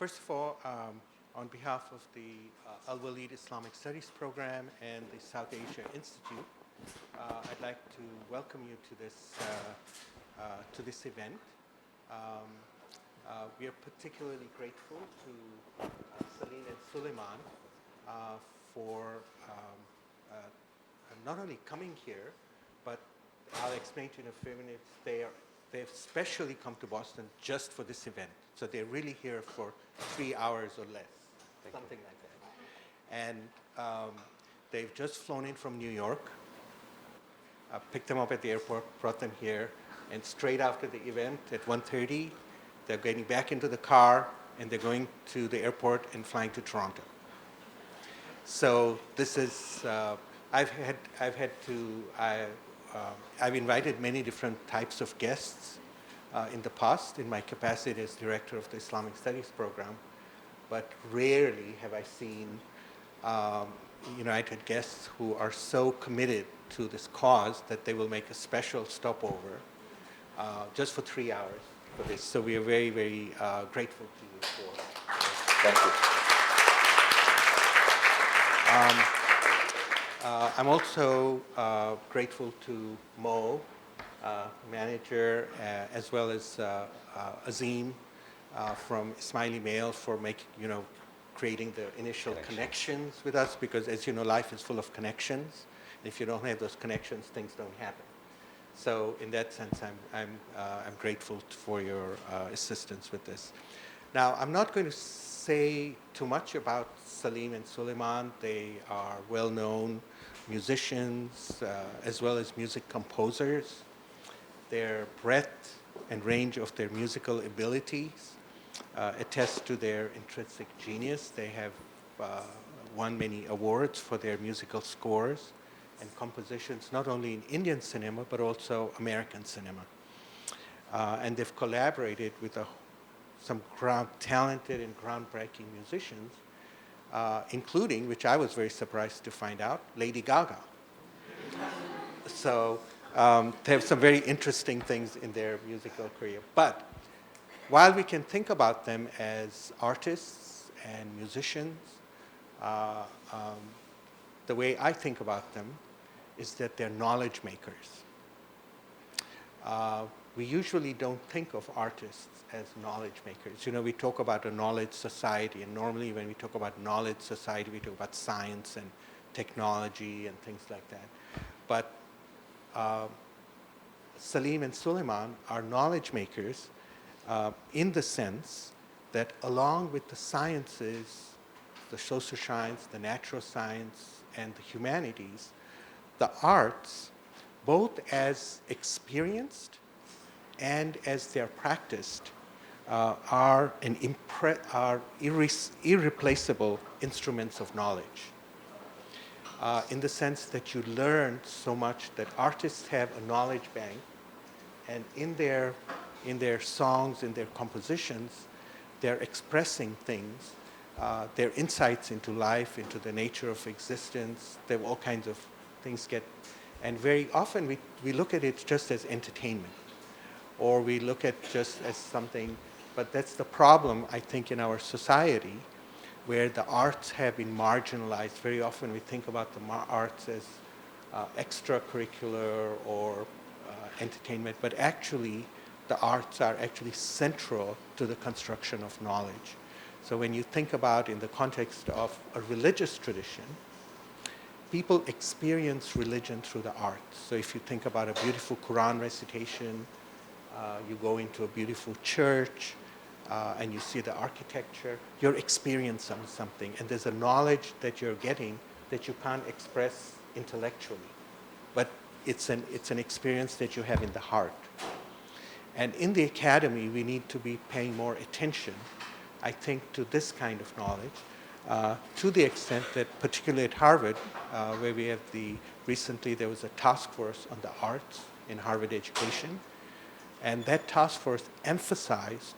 First of all, on behalf of the Alwaleed Islamic Studies Program and the South Asia Institute, I'd like to welcome you to this event. We are particularly grateful to Salim and Sulaiman for not only coming here, but I'll explain to you in a few minutes, they've specially come to Boston just for this event. So they're really here for 3 hours or less, something like that. And they've just flown in from New York. I picked them up at the airport, brought them here, and straight after the event at 1:30, they're getting back into the car, and they're going to the airport and flying to Toronto. So this is, I've invited many different types of guests in the past in my capacity as director of the Islamic Studies program, but rarely have I seen United guests who are so committed to this cause that they will make a special stopover just for 3 hours for this. So we are very, very grateful to you for Thank you. I'm also grateful to Mo, manager, as well as Azim from Ismaili Mail for creating the initial connections with us, because as you know, life is full of connections. If you don't have those connections, things don't happen. So in that sense, I'm grateful for your assistance with this. Now, I'm not going to say too much about Salim and Sulaiman. They are well-known musicians as well as music composers. Their breadth and range of their musical abilities attest to their intrinsic genius. They have won many awards for their musical scores and compositions, not only in Indian cinema, but also American cinema. And they've collaborated with some talented and groundbreaking musicians, including, which I was very surprised to find out, Lady Gaga. So they have some very interesting things in their musical career. But while we can think about them as artists and musicians, the way I think about them is that they're knowledge makers. We usually don't think of artists as knowledge makers. You know, we talk about a knowledge society, and normally when we talk about knowledge society, we talk about science and technology and things like that. But Salim and Sulaiman are knowledge makers in the sense that along with the sciences, the social science, the natural science, and the humanities, the arts, both as experienced and as they're practiced, are irreplaceable instruments of knowledge. In the sense that you learn so much that artists have a knowledge bank, and in their songs, in their compositions, they're expressing things, their insights into life, into the nature of existence. There are all kinds of things and very often we look at it just as entertainment, or we look at just as something, but that's the problem, I think, in our society, where the arts have been marginalized. Very often we think about the arts as extracurricular or entertainment, but actually the arts are actually central to the construction of knowledge. So when you think about in the context of a religious tradition, people experience religion through the arts. So if you think about a beautiful Quran recitation, you go into a beautiful church, and you see the architecture, you're experiencing something, and there's a knowledge that you're getting that you can't express intellectually, but it's an experience that you have in the heart. And in the academy, we need to be paying more attention, I think, to this kind of knowledge, to the extent that particularly at Harvard, where we have recently there was a task force on the arts in Harvard education, and that task force emphasized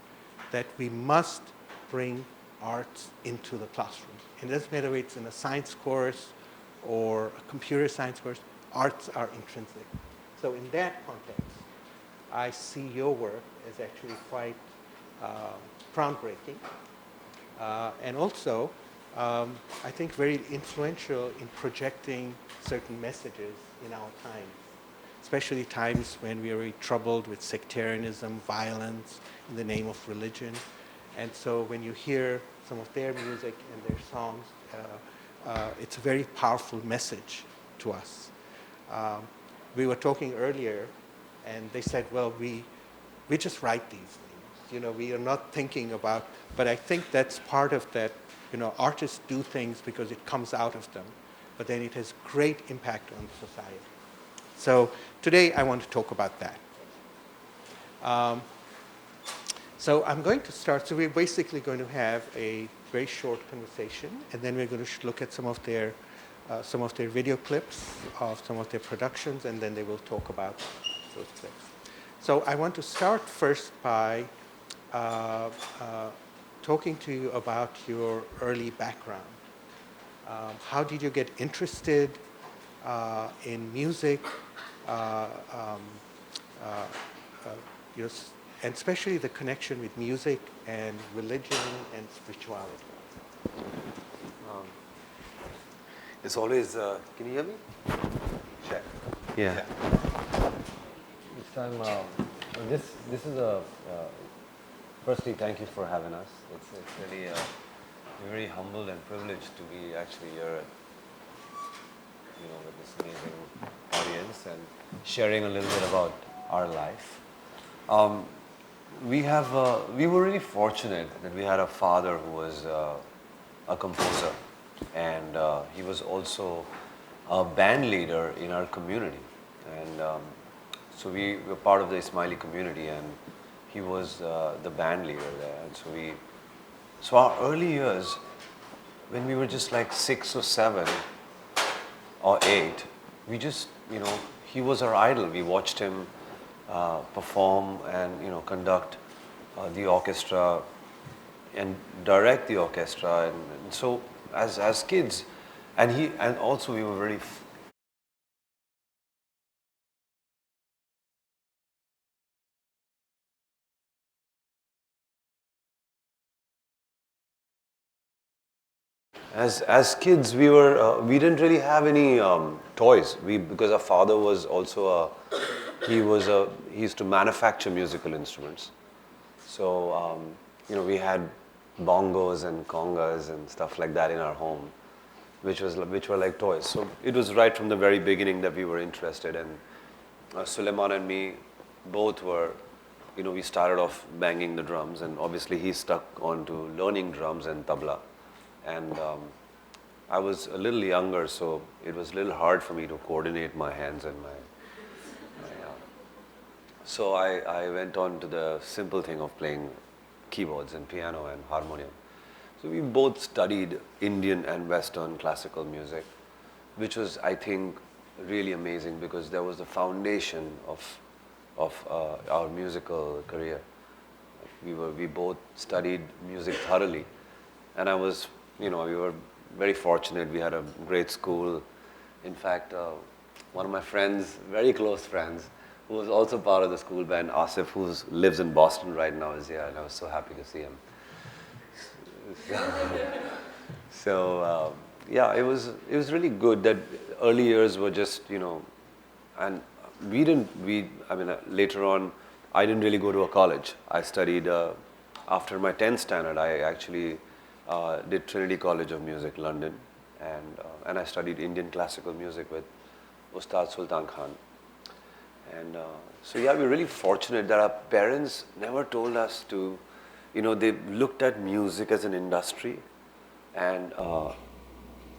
that we must bring arts into the classroom. And it doesn't matter whether it's in a science course or a computer science course, arts are intrinsic. So in that context, I see your work as actually quite groundbreaking. and also, I think, very influential in projecting certain messages in our times, especially times when we are very troubled with sectarianism, violence in the name of religion. And so when you hear some of their music and their songs, it's a very powerful message to us. We were talking earlier, and they said, well, we just write these things. You know, we are not thinking about, but I think that's part of that. You know, artists do things because it comes out of them, but then it has great impact on society. So today I want to talk about that. So I'm going to start. So we're basically going to have a very short conversation, and then we're going to look at some of their video clips of some of their productions, and then they will talk about those clips. So I want to start first by talking to you about your early background. How did you get interested in music, and especially the connection with music and religion and spirituality? It's always, can you hear me? Check. Yeah. This time, this is firstly, thank you for having us. It's really, we're very humbled and privileged to be actually here, with this amazing audience and sharing a little bit about our life. We were really fortunate that we had a father who was a composer, and he was also a band leader in our community. And so we were part of the Ismaili community, and he was the band leader there. And so our early years, when we were just like 6 or 7 or 8, we just, he was our idol. We watched him perform and, conduct the orchestra and direct the orchestra. And so as kids, and also we were very As kids, we didn't really have any toys. Because our father was also he used to manufacture musical instruments. So we had bongos and congas and stuff like that in our home, which were like toys. So it was right from the very beginning that we were interested. And Sulaiman and me both were, we started off banging the drums, and obviously he stuck on to learning drums and tabla. And I was a little younger, so it was a little hard for me to coordinate my hands and so I went on to the simple thing of playing keyboards and piano and harmonium. So we both studied Indian and Western classical music, which was, I think, really amazing because there was the foundation of our musical career. We both studied music thoroughly, and I was, we were very fortunate. We had a great school. In fact, one of my friends, very close friends, who was also part of the school band, Asif, who lives in Boston right now, is here, and I was so happy to see him. So it was really good that early years were just, and later on, I didn't really go to a college. I studied, after my 10th standard, I actually did Trinity College of Music, London, and I studied Indian classical music with Ustad Sultan Khan. And we're really fortunate that our parents never told us to, they looked at music as an industry, and the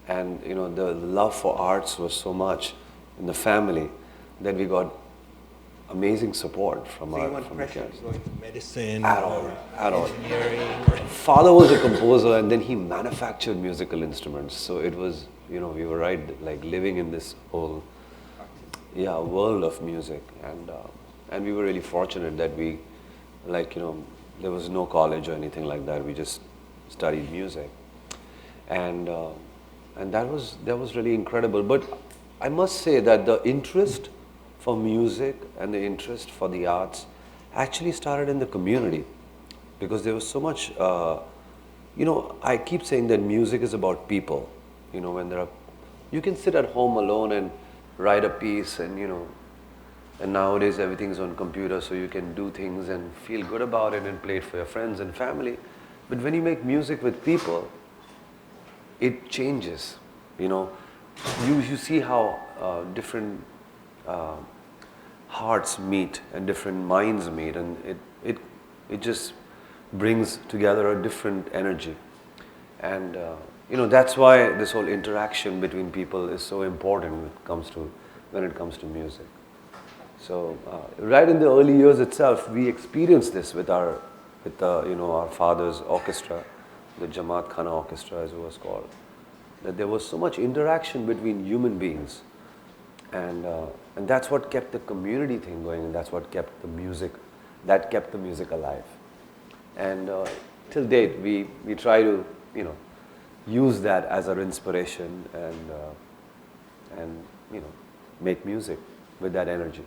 love for arts was so much in the family that we got amazing support from our parents. Going to medicine at all. Engineering. Father was a composer, and then he manufactured musical instruments. So it was, we were right, like living in this whole world of music, and we were really fortunate that we, there was no college or anything like that. We just studied music, and that was really incredible. But I must say that the interest for music and the interest for the arts actually started in the community, because there was so much You know, I keep saying that music is about people. You know, when there are, you can sit at home alone and write a piece, and you know, and nowadays everything's on computer, so you can do things and feel good about it and play it for your friends and family. But when you make music with people, it changes. You know, you see how different hearts meet and different minds meet, and it just brings together a different energy. And you know, that's why this whole interaction between people is so important when it comes to music. So right in the early years itself, we experienced this with our you know, our father's orchestra, the Jamaat Khana Orchestra as it was called. That there was so much interaction between human beings, and that's what kept the community thing going, and that's what kept the music alive. And till date, we try to, you know, use that as our inspiration, and you know, make music with that energy.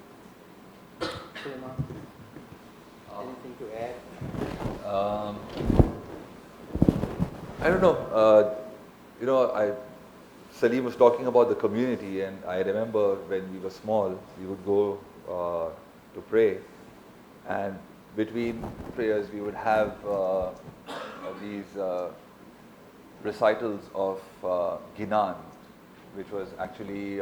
Sulaiman, anything to add? I don't know. You know, Salim was talking about the community, and I remember when we were small, we would go to pray, and between prayers we would have these recitals of Ginan, which was actually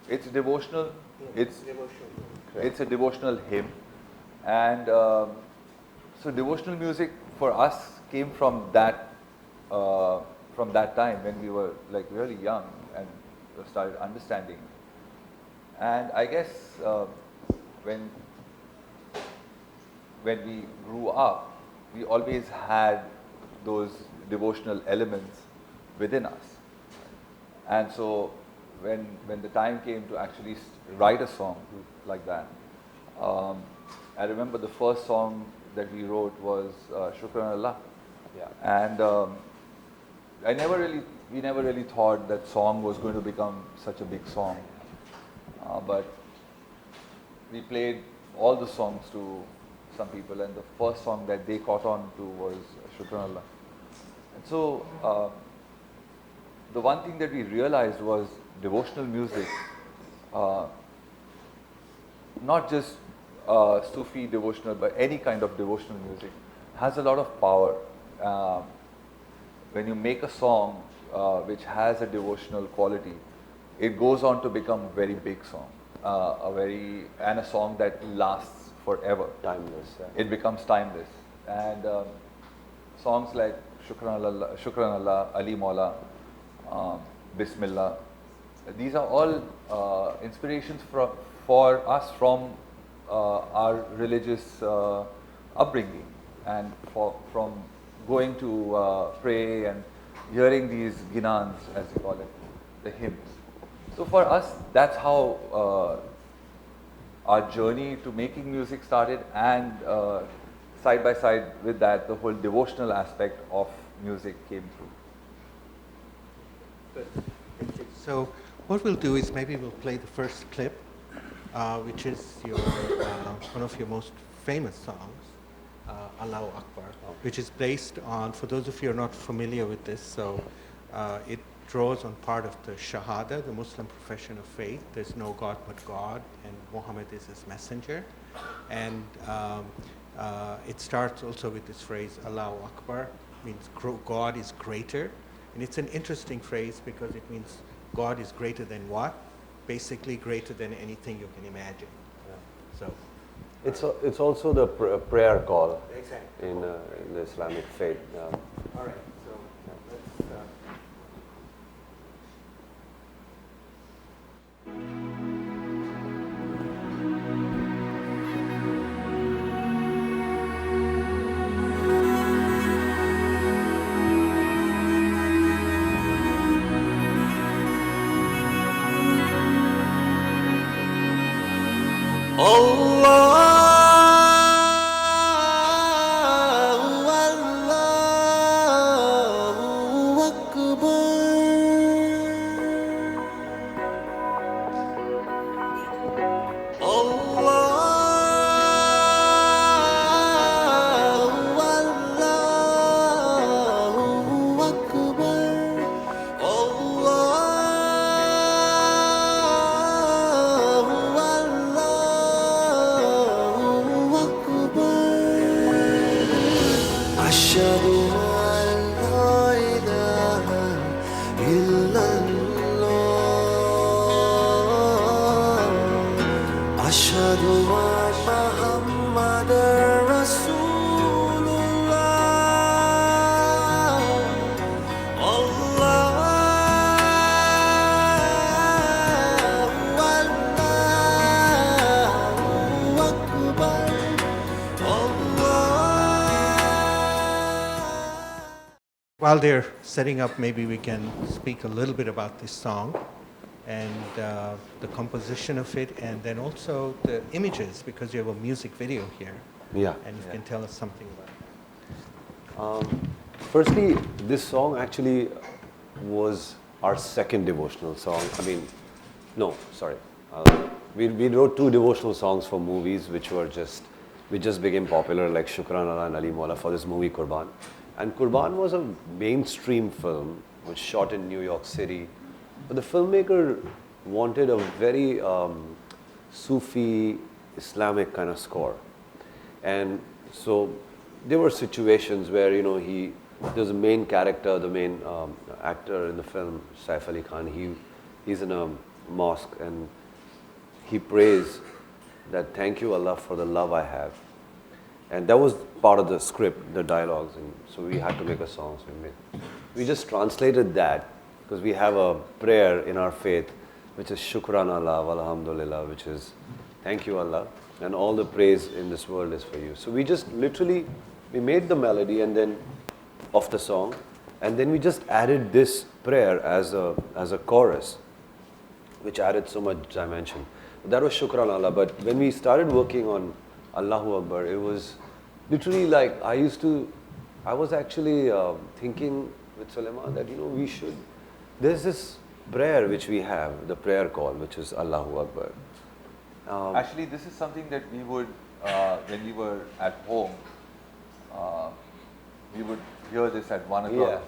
it's devotional. It's a devotional hymn, and so devotional music for us came from that time when we were like really young and started understanding. And I guess when we grew up, we always had those devotional elements within us. And so when the time came to actually write a song like that, I remember the first song that we wrote was Shukran Allah. Yeah. And we never really thought that song was going to become such a big song. But we played all the songs to some people, and the first song that they caught on to was Shukran Allah. And so the one thing that we realized was devotional music, not just Sufi devotional, but any kind of devotional music, has a lot of power. When you make a song which has a devotional quality, it goes on to become a very big song, and a song that lasts forever. Timeless. Yeah. It becomes timeless. And songs like Shukran Allah, Ali Maula, Bismillah, these are all inspirations for us from our religious upbringing, and from going to pray and hearing these ginans, as they call it, the hymns. So for us, that's how our journey to making music started, and side by side with that, the whole devotional aspect of music came through. Good. Thank you. So what we'll do is maybe we'll play the first clip, which is your one of your most famous songs, Allahu Akbar, which is based on, for those of you who are not familiar with this, so it draws on part of the Shahada, the Muslim profession of faith. There's no God but God, and Muhammad is his messenger. And it starts also with this phrase, Allahu Akbar, means God is greater. And it's an interesting phrase because it means God is greater than what? Basically greater than anything you can imagine. Yeah. So It's also the prayer call. exactly. In the Islamic faith. All right. So let's. Allah while they're setting up, maybe we can speak a little bit about this song and the composition of it, and then also the images, because you have a music video here. Yeah. And you can tell us something about it. Firstly, this song actually was our second devotional song. I mean, no, sorry. We wrote two devotional songs for movies which just became popular, like Shukran Allah and Ali Maula, for this movie Qurban. And Qurban was a mainstream film, was shot in New York City. But the filmmaker wanted a very Sufi, Islamic kind of score. And so there were situations where, there's a main character, the main actor in the film, Saif Ali Khan, he's in a mosque and he prays that, thank you Allah for the love I have. And that was part of the script, the dialogues, and so we had to make a song. So we just translated that, because we have a prayer in our faith, which is Shukran Allah walhamdulillah, which is thank you Allah, and all the praise in this world is for you. So we just literally, we made the melody and then of the song, and then we just added this prayer as a chorus, which added so much dimension. That was Shukran Allah. But when we started working on Allahu Akbar, it was literally like I was actually thinking with Sulaiman that, there's this prayer which we have, the prayer call, which is Allahu Akbar. Actually, this is something that we would, when we were at home, we would hear this at 1 o'clock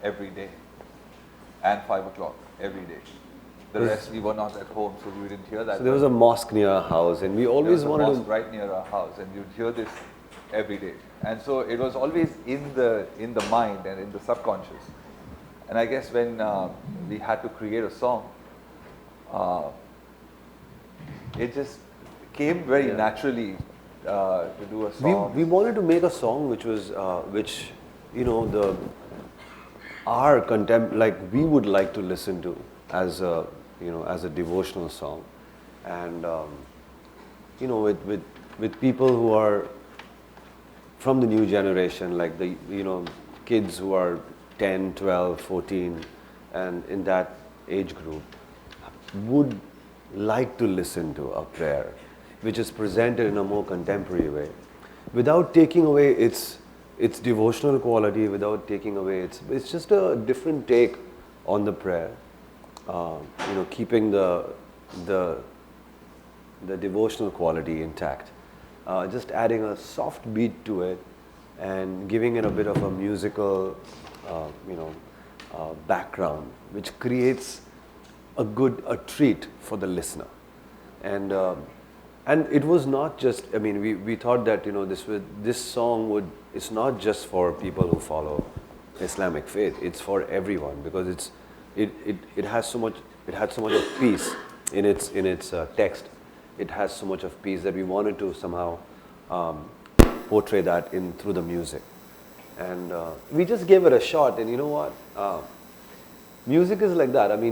every day and 5 o'clock every day. The rest we were not at home, so we didn't hear that. So there was a mosque near our house, and we always wanted there was a mosque right near our house, and you'd hear this every day. And so it was always in the mind and in the subconscious. And I guess when we had to create a song, it just came very naturally to do a song. We wanted to make a song which was like we would like to listen to as a devotional song, and with people who are from the new generation, like the kids who are 10, 12, 14, and in that age group would like to listen to a prayer which is presented in a more contemporary way, without taking away its devotional quality, without taking away it's just a different take on the prayer, keeping the devotional quality intact, just adding a soft beat to it and giving it a bit of a musical background, which creates a treat for the listener. And it was not just, we thought that this song it's not just for people who follow Islamic faith, it's for everyone, because it had so much of peace in its text. It has so much of peace that we wanted to somehow portray that through the music. And we just gave it a shot, and you know what? Music is like that. We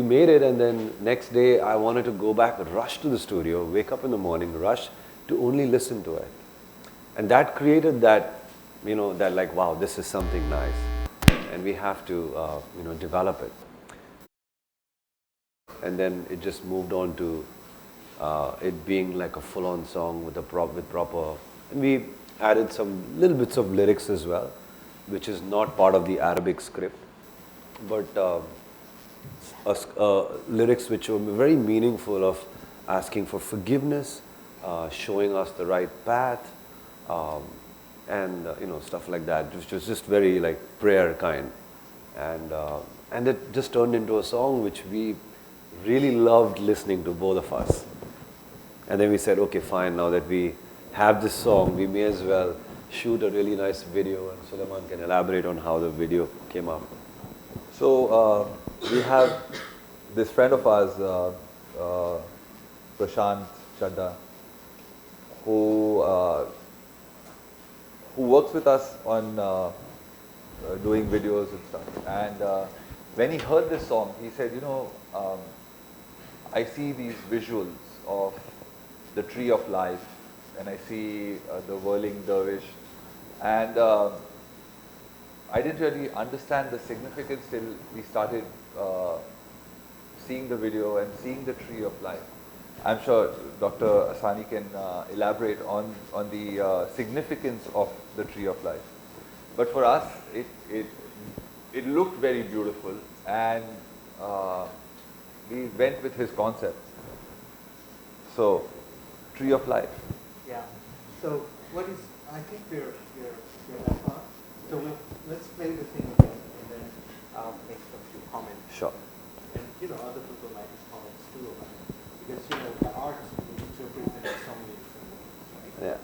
made it, and then next day I wanted to go back, rush to the studio, wake up in the morning, rush to only listen to it. And that created that, that like, wow, this is something nice. And we have to, develop it. And then it just moved on to it being like a full-on song with proper, and we added some little bits of lyrics as well, which is not part of the Arabic script, but lyrics which were very meaningful, of asking for forgiveness, showing us the right path, and stuff like that, which was just very like prayer kind, and it just turned into a song which we really loved listening to, both of us. And then we said, okay, fine, now that we have this song, we may as well shoot a really nice video, and Sulaiman can elaborate on how the video came up. So we have this friend of ours, Prashant Chadda, who works with us on doing videos and stuff. And when he heard this song, he said, I see these visuals of the tree of life, and I see the whirling dervish, and I didn't really understand the significance till we started seeing the video and seeing the tree of life. I'm sure Dr. Asani can elaborate on the significance of the tree of life. But for us, it looked very beautiful, and we went with his concept. So, tree of life. Yeah. So what is? I think we're up on. So let's play the thing again, and then I'll make some few comments. Sure. And other people might have comments too about it, because the art is interpreted in so many different ways, right? Yeah.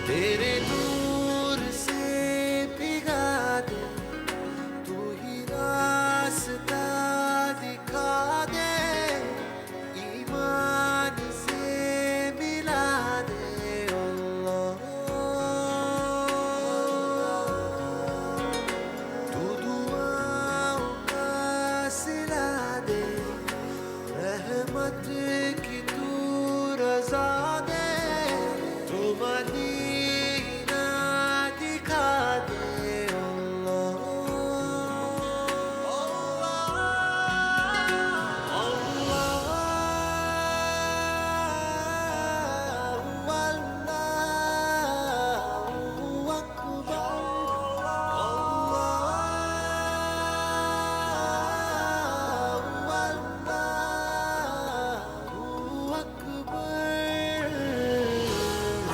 तेरे नूर से पिघा दे तू ही रास्ता दिखा दे ईमान से मिला दे अल्लाह तू दुआओं का सिला दे रहमत की तू रज़ा दे तू मदीना दिखा दे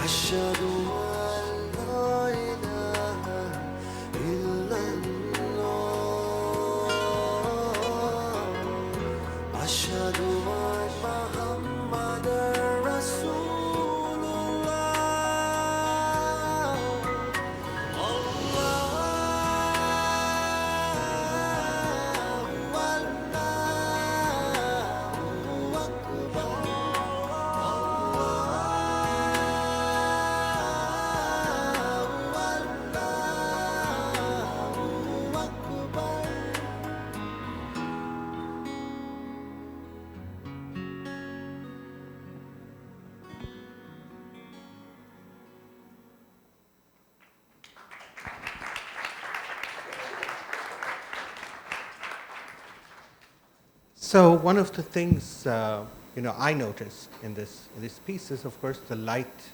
أشهد أن لا إله إلا الله أشهد أن محمدا رسول الله So one of the things I noticed in this piece is, of course, the light.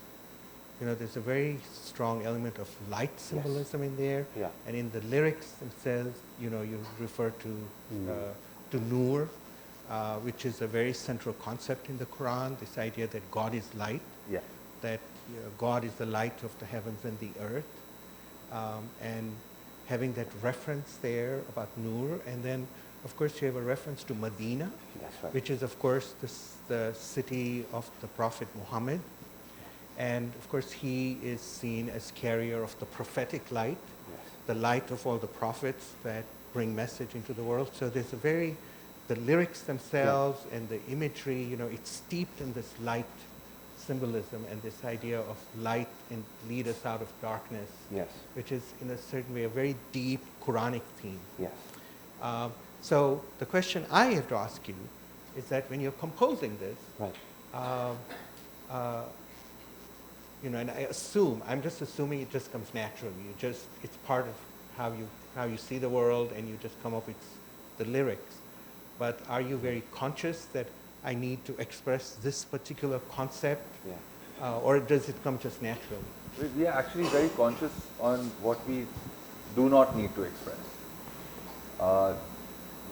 There's a very strong element of light symbolism in there, Yeah. and in the lyrics themselves, you refer to Noor, which is a very central concept in the Quran. This idea that God is light, Yeah. that God is the light of the heavens and the earth, and having that reference there about Noor, and then of course, you have a reference to Medina, That's right. which is, of course, the city of the Prophet Muhammad. And, of course, he is seen as carrier of the prophetic light, Yes. the light of all the prophets that bring message into the world. So there's the lyrics themselves and the imagery, it's steeped in this light symbolism and this idea of light and lead us out of darkness, Yes. which is in a certain way a very deep Quranic theme. Yes. So the question I have to ask you is that when you're composing this, Right. and I'm just assuming it just comes naturally. It's part of how you see the world, and you just come up with the lyrics. But are you very conscious that I need to express this particular concept, Yeah. or does it come just naturally? We are actually very conscious on what we do not need to express.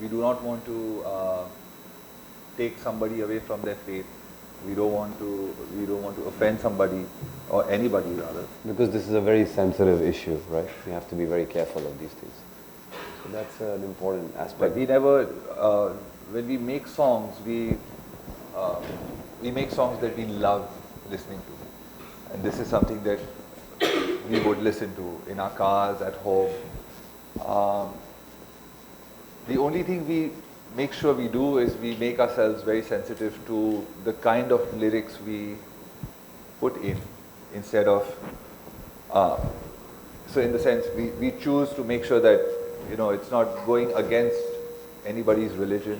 We do not want to take somebody away from their faith. We don't want to offend somebody, or anybody rather. Because this is a very sensitive issue, right? We have to be very careful of these things. So that's an important aspect. But we never, when we make songs, we make songs that we love listening to. And this is something that we would listen to in our cars, at home. The only thing we make sure we do is we make ourselves very sensitive to the kind of lyrics we put in, instead of, so in the sense we choose to make sure that it's not going against anybody's religion,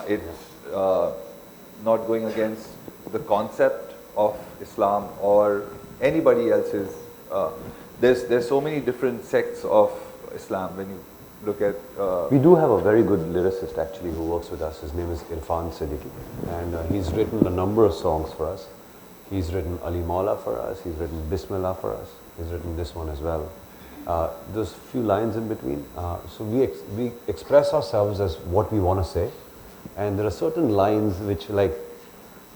it's not going against the concept of Islam or anybody else's. There's so many different sects of Islam when you look at. We do have a very good lyricist actually who works with us. His name is Irfan Siddiqui, and he's written a number of songs for us. He's written Ali Maula for us, he's written Bismillah for us, he's written this one as well. There's a few lines in between. So we express ourselves as what we want to say, and there are certain lines which, like,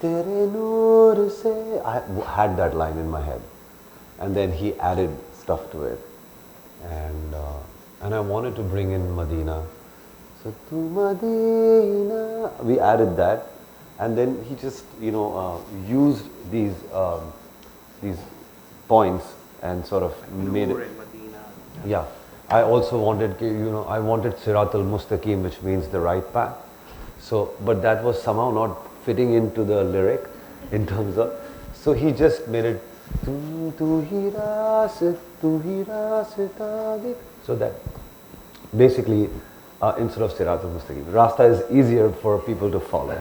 Tere noor se, I had that line in my head, and then he added stuff to it, and I wanted to bring in Medina. So to Medina, we added that, and then he just used these points and sort of made it. Yeah, I also wanted I wanted Sirat al-Mustaqim, which means the right path. So, but that was somehow not fitting into the lyric in terms of. So he just made it. So that basically, instead of Sirat al-Mustaqim, Rasta is easier for people to follow.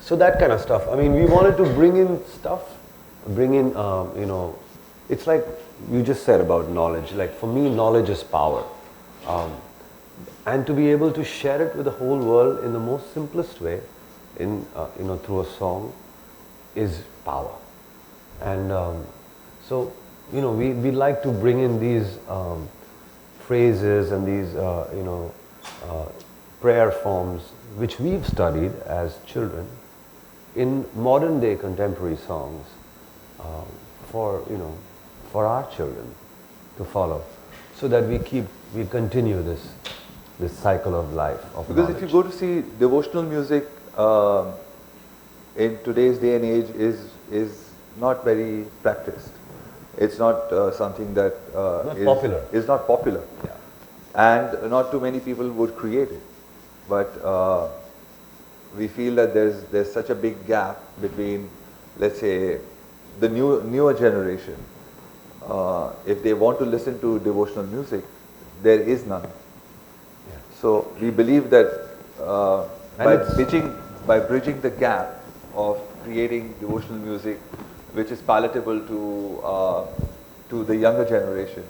So that kind of stuff. I mean, we wanted to bring in stuff, it's like you just said about knowledge. Like for me, knowledge is power. And to be able to share it with the whole world in the most simplest way, through a song, is power. And so, we like to bring in these phrases and these, prayer forms which we've studied as children in modern day contemporary songs for our children to follow, so that we continue this cycle of life of Because knowledge. if you go to see devotional music in today's day and age is not very practiced. It's not something that is not popular. Yeah. And not too many people would create it. But we feel that there's such a big gap between, let's say, the newer generation. If they want to listen to devotional music, there is none. Yeah. So we believe that by bridging the gap of creating devotional music, which is palatable to the younger generation,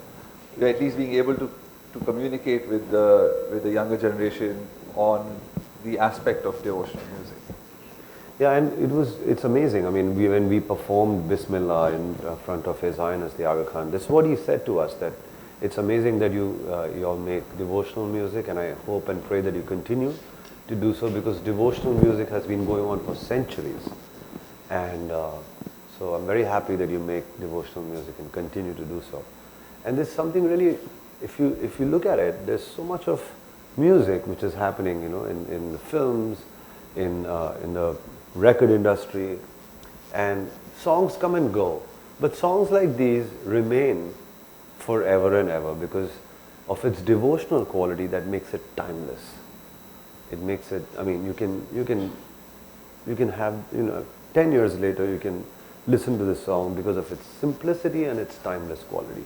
we're at least being able to communicate with the younger generation on the aspect of devotional music. Yeah, and it's amazing. I mean, when we performed Bismillah in front of His Highness the Aga Khan, that's what he said to us, that it's amazing that you all make devotional music, and I hope and pray that you continue to do so, because devotional music has been going on for centuries. And so I'm very happy that you make devotional music and continue to do so. And there's something really, if you look at it, there's so much of music which is happening, in the films, in the record industry, and songs come and go. But songs like these remain forever and ever because of its devotional quality that makes it timeless. It makes it, I mean, you can have, 10 years later you can listen to this song because of its simplicity and its timeless quality.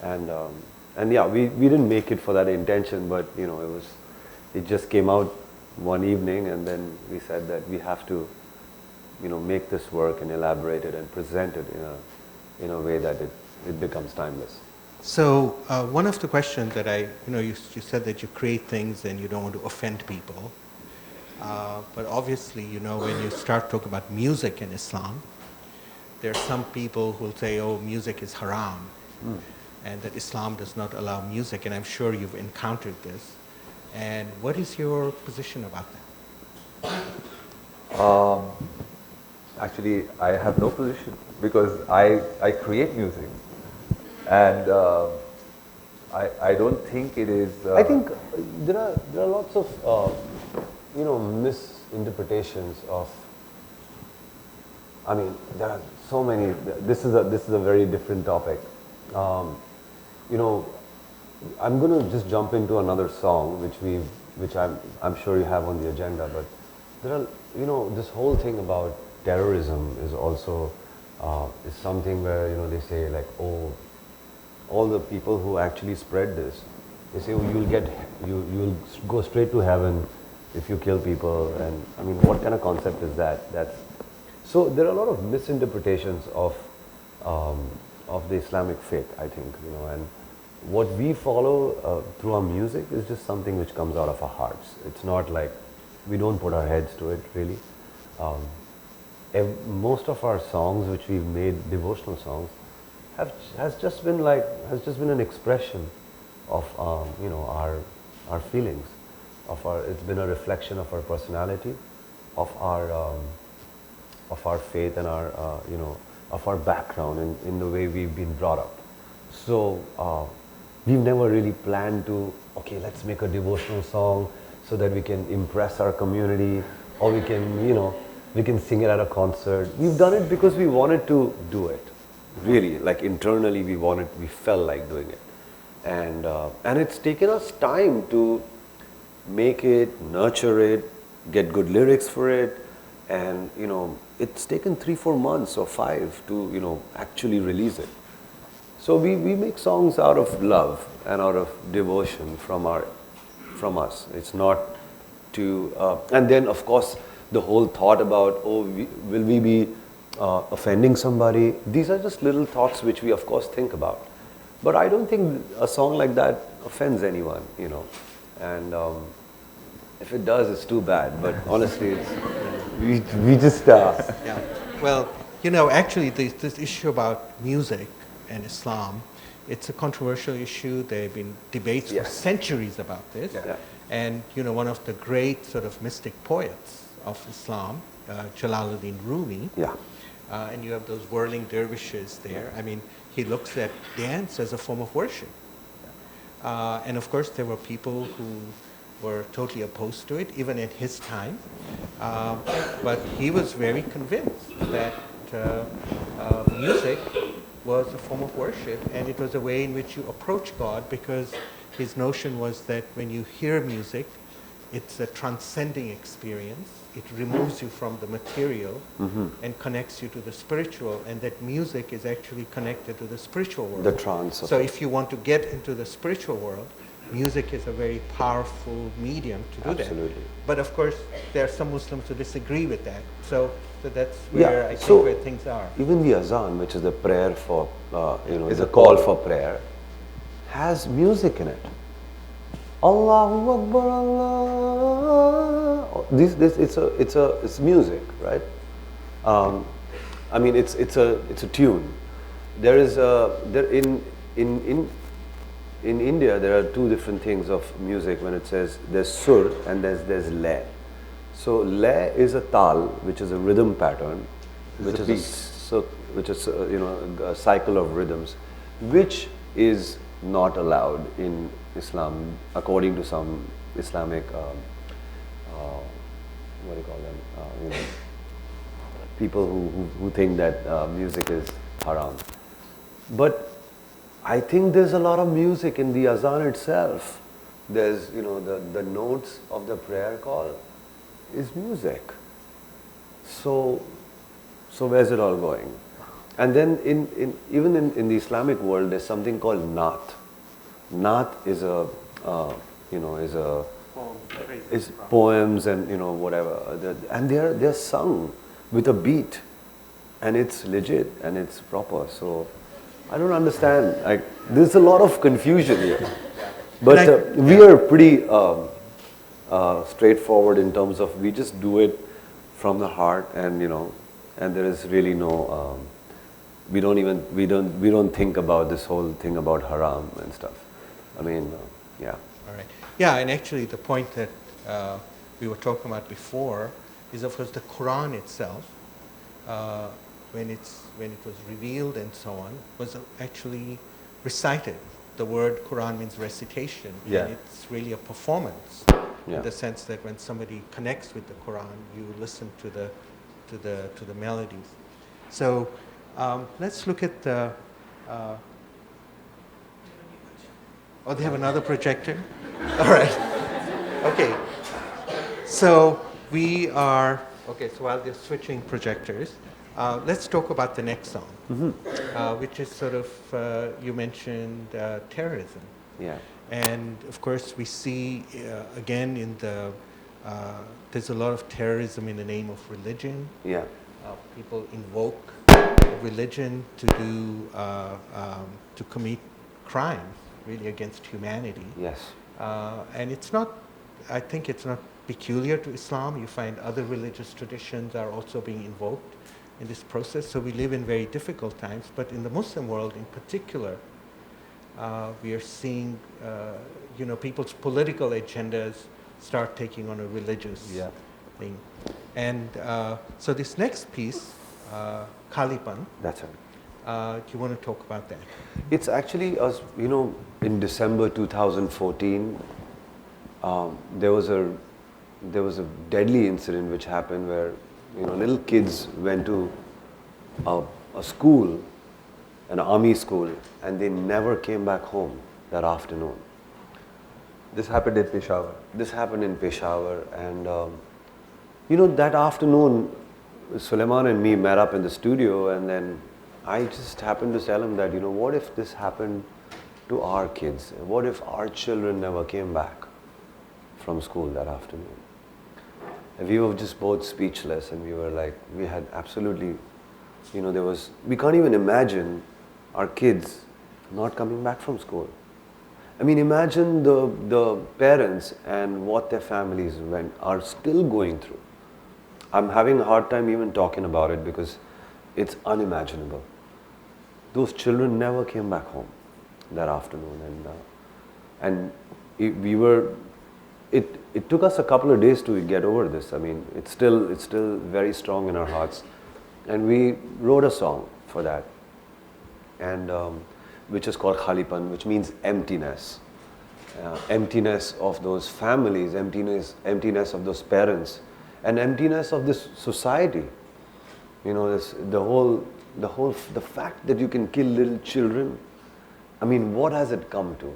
And yeah, we didn't make it for that intention, but it just came out one evening, and then we said that we have to make this work and elaborate it and present it in a way that it becomes timeless. So one of the questions that you said that you create things and you don't want to offend people, but obviously, when you start talking about music in Islam, there are some people who will say, oh, music is haram, and that Islam does not allow music, and I'm sure you've encountered this. And what is your position about that? Actually, I have no position because I create music, and I don't think it is. I think there are lots of misinterpretations of. I mean, there are so many. This is a very different topic. I'm going to just jump into another song which I'm sure you have on the agenda, but there are this whole thing about terrorism is also is something where they say like, oh, all the people who actually spread this, they say, oh, you'll go straight to heaven if you kill people. And I mean, what kind of concept is that? So there are a lot of misinterpretations of the Islamic faith, I think, and what we follow through our music is just something which comes out of our hearts. It's not like we don't put our heads to it, really. Most of our songs, which we've made devotional songs, has just been an expression of our feelings, it's been a reflection of our personality, of our faith and of our background in the way we've been brought up. So we've never really planned to, okay, let's make a devotional song so that we can impress our community, or we can sing it at a concert. We've done it because we wanted to do it. Really, like internally we felt like doing it. And it's taken us time to make it, nurture it, get good lyrics for it, and it's taken 3-4 months or 5 to actually release it. So we make songs out of love and out of devotion from us. It's not to and then of course the whole thought about, oh, will we be offending somebody? These are just little thoughts which we of course think about. But I don't think a song like that offends anyone, and if it does, it's too bad. But honestly, we just Yeah. Well, actually, this issue about music and Islam, it's a controversial issue. There have been debates for centuries about this. Yeah. And, one of the great sort of mystic poets of Islam, Jalaluddin Rumi, and you have those whirling dervishes there. I mean, he looks at dance as a form of worship. And of course, there were people who were totally opposed to it, even in his time. But he was very convinced that music was a form of worship, and it was a way in which you approach God, because his notion was that when you hear music, it's a transcending experience. It removes you from the material and connects you to the spiritual, and that music is actually connected to the spiritual world. The trance. So if you want to get into the spiritual world, music is a very powerful medium to do that. Absolutely. But of course, there are some Muslims who disagree with that. So that's where I think where things are. Even the azan, which is the prayer for, is a call for prayer, has music in it. Allahu Akbar, Allah. It's music, right? I mean, it's a tune. There is in India there are two different things of music. When it says there's sur and there's le. So le is a tal, which is a rhythm pattern, which is a cycle of rhythms, which is not allowed in Islam, according to some Islamic, what do you call them, people who think that music is haram. But I think there's a lot of music in the azan itself. There's, the notes of the prayer call is music. So where's it all going? And then even in the Islamic world, there's something called naat. Naat is is poems and whatever, and they're sung with a beat, and it's legit and it's proper. So I don't understand. Like, there's a lot of confusion here, but we are pretty straightforward in terms of we just do it from the heart, and and there is really no. We don't think about this whole thing about haram and stuff. I mean, yeah. All right. Yeah, and actually the point that we were talking about before is, of course, the Quran itself, when it was revealed and so on, was actually recited. The word Quran means recitation, Yeah. and it's really a performance, Yeah. in the sense that when somebody connects with the Quran, you listen to the melodies. So let's look at the. Oh, they have another projector? All right. Okay. So we are, so while they're switching projectors, let's talk about the next song, which is sort of, you mentioned terrorism. Yeah. And of course we see, again, there's a lot of terrorism in the name of religion. Yeah. People invoke religion to commit crimes, really, against humanity. Yes. And it's not, I think it's not peculiar to Islam. You find other religious traditions are also being invoked in this process. So we live in very difficult times. But in the Muslim world in particular, we are seeing, people's political agendas start taking on a religious thing. And so this next piece, Khalipan. That's right. Do you want to talk about that? It's actually, in December 2014, there was a deadly incident which happened where, little kids went to a school, an army school, and they never came back home that afternoon. This happened in Peshawar. This happened in Peshawar, and that afternoon, Sulaiman and me met up in the studio, and then I just happened to tell him that, what if this happened to our kids? What if our children never came back from school that afternoon? And we were just both speechless, and we were like, we had absolutely, we can't even imagine our kids not coming back from school. I mean, imagine the parents and what their families are still going through. I'm having a hard time even talking about it because it's unimaginable. Those children never came back home that afternoon, and it took us a couple of days to get over this. I mean, it's still very strong in our hearts, and we wrote a song for that, and which is called Khalipan, which means emptiness. Emptiness of those families, emptiness of those parents, and emptiness of this society. The fact that you can kill little children. I mean, what has it come to?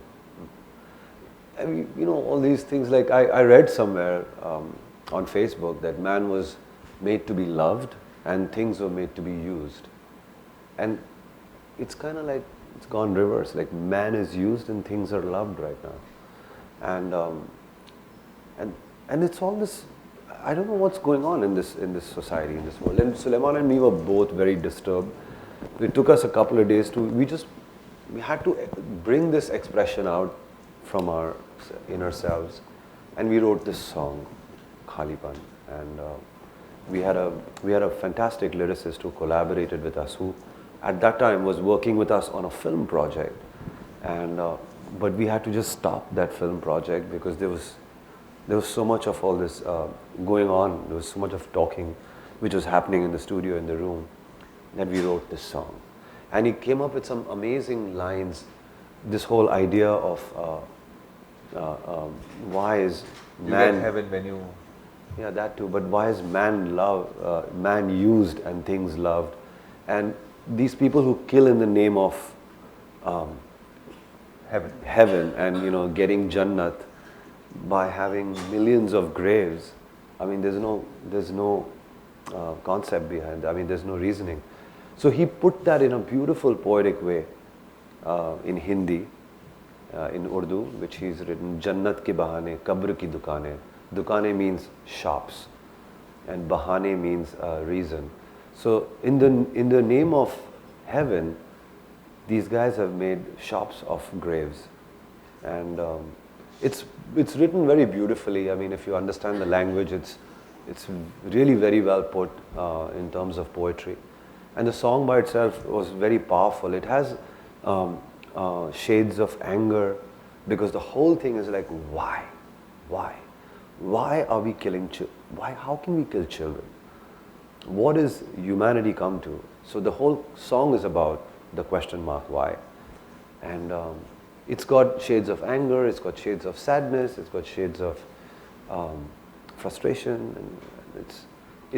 I mean, all these things. Like I read somewhere on Facebook that man was made to be loved and things were made to be used, and it's kind of like it's gone reverse. Like man is used and things are loved right now, and it's all this. I don't know what's going on in this society, in this world. And Sulaiman and me were both very disturbed. It took us a couple of days we had to bring this expression out from our inner selves, and we wrote this song, Khalipan, and we had a fantastic lyricist who collaborated with us, who at that time was working with us on a film project, and but we had to just stop that film project because there was so much of all this going on. There was so much of talking which was happening in the studio, in the room, that we wrote this song. And he came up with some amazing lines, this whole idea of why is You man... get heaven when you... Yeah, that too. But why is man used and things loved? And these people who kill in the name of heaven and getting Jannat by having millions of graves. I mean, there's no concept behind that. I mean, there's no reasoning. So he put that in a beautiful poetic way in Hindi, in Urdu, which he's written, Jannat ke bahane, kabr ki dukane. Dukane means shops, and bahane means reason. So in the name of heaven, these guys have made shops of graves, and it's written very beautifully. I mean, if you understand the language, it's really very well put in terms of poetry, and the song by itself was very powerful. It has shades of anger, because the whole thing is like, why are we killing children? How can we kill children? What is humanity come to? So the whole song is about the question mark why, and it's got shades of anger, it's got shades of sadness, it's got shades of frustration, and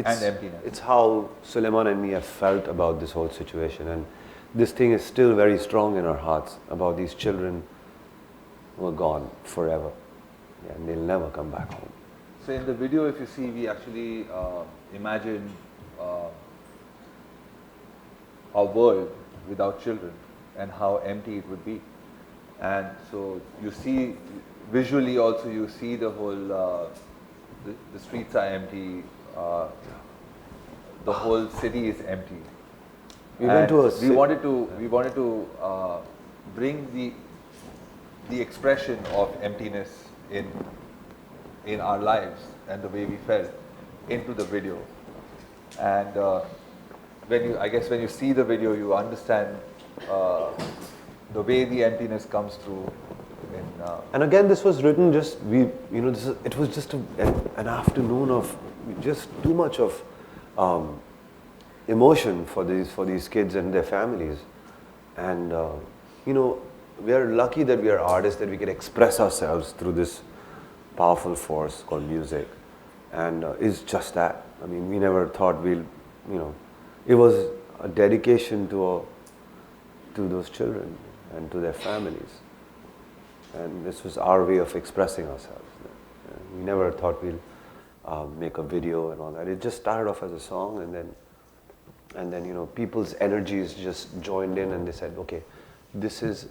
and emptiness. It's how Sulaiman and me have felt about this whole situation, and this thing is still very strong in our hearts about these children who are gone forever, and they'll never come back home. So in the video, if you see, we actually imagine a world without children and how empty it would be. And so you see, visually also you see the whole, the streets are empty, the whole city is empty. We went to we wanted to bring the expression of emptiness in our lives and the way we felt into the video. And when you see the video, you understand the way the emptiness comes through. And again, this was written it was just an afternoon of just too much of emotion for these kids and their families. And we are lucky that we are artists, that we can express ourselves through this powerful force called music. And it's just that. I mean, we never thought it was a dedication to those children and to their families. And this was our way of expressing ourselves. We never thought we'll make a video and all that. It just started off as a song, and then people's energies just joined in, and they said, okay, this is...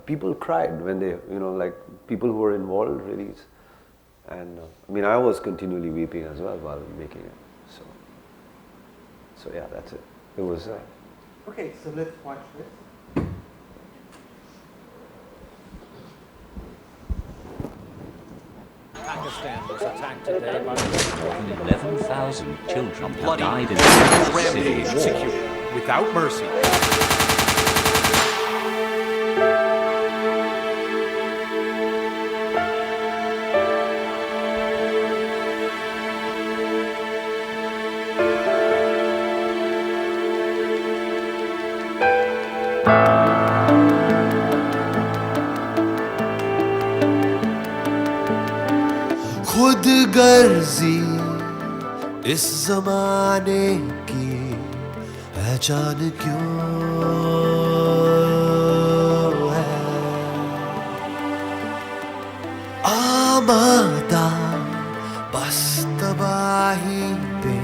people cried when they, like people who were involved really. And I mean, I was continually weeping as well while making it. So yeah, that's it. It was... Okay, so let's watch this. Pakistan was attacked today by 11,000 children have died in the city without mercy. खुद गर्जी इस जमाने की पहचान क्यों है आमादा बस तबाही पे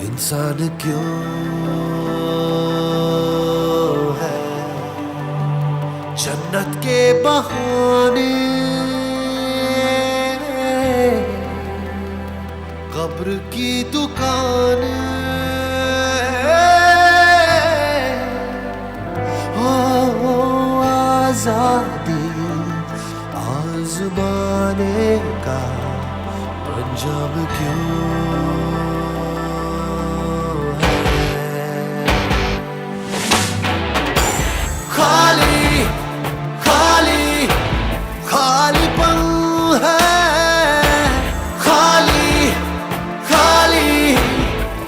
इंसान क्यों है जन्नत के बहाने कब्र की दुकान हो आजादी आजमाने का अंजाम क्यों है खाली खाली खालीपन है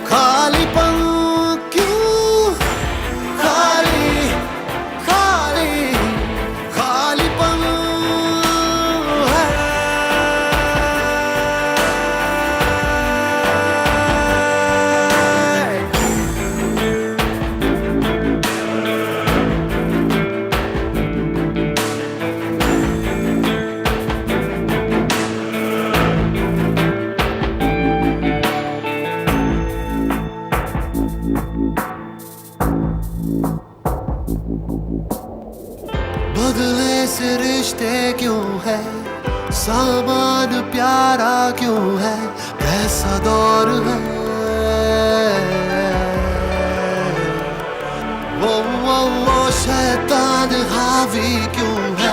खालीपन क्यों खालीपन बदले से रिश्ते क्यों है सामान प्यारा क्यों है कैसा दौर है वो शैतान हावी क्यों है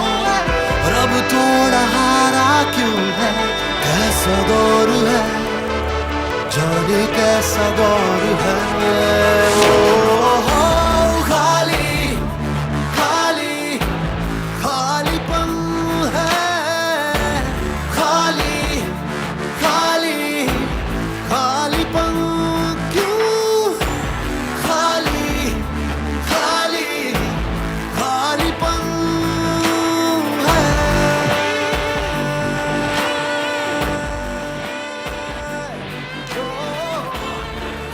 रब थोड़ा हारा क्यों है कैसा दौर है जाने कैसा दौर है खाली खाली खालीपन है खाली खाली खालीपन क्यों खाली खाली खालीपन है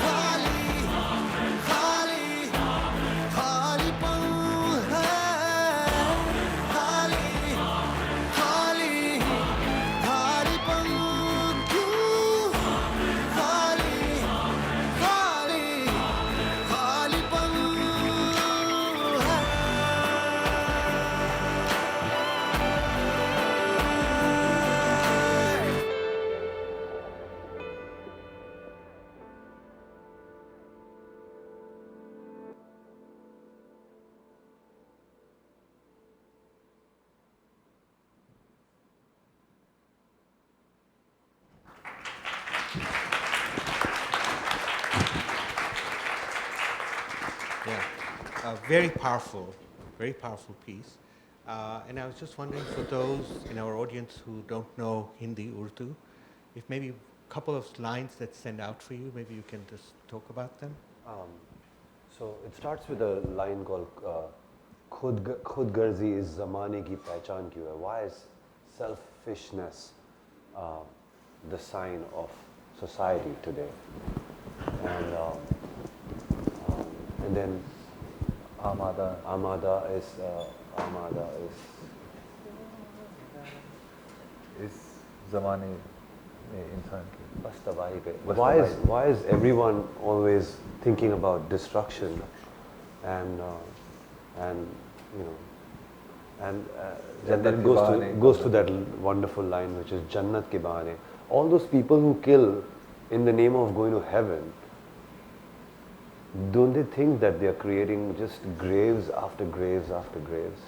खाली खाली खालीपन है खाली खाली खालीपन क्यों खाली खाली खालीपन है Yeah, very powerful piece. And I was just wondering for those in our audience who don't know Hindi, Urdu, if maybe a couple of lines that stand out for you, maybe you can just talk about them. So it starts with a line called "Khud garzi is zamane ki pehchan kyun hai?" Why is selfishness the sign of society today? And then amada is इस ज़माने में इंसान की bas tabahi pe. Bas Why tabahi. is everyone always thinking about destruction and you know and then Jannat it ke bahane. goes to that wonderful line which is Jannat ke bahane. All those people who kill in the name of going to heaven, don't they think that they are creating just graves after graves after graves?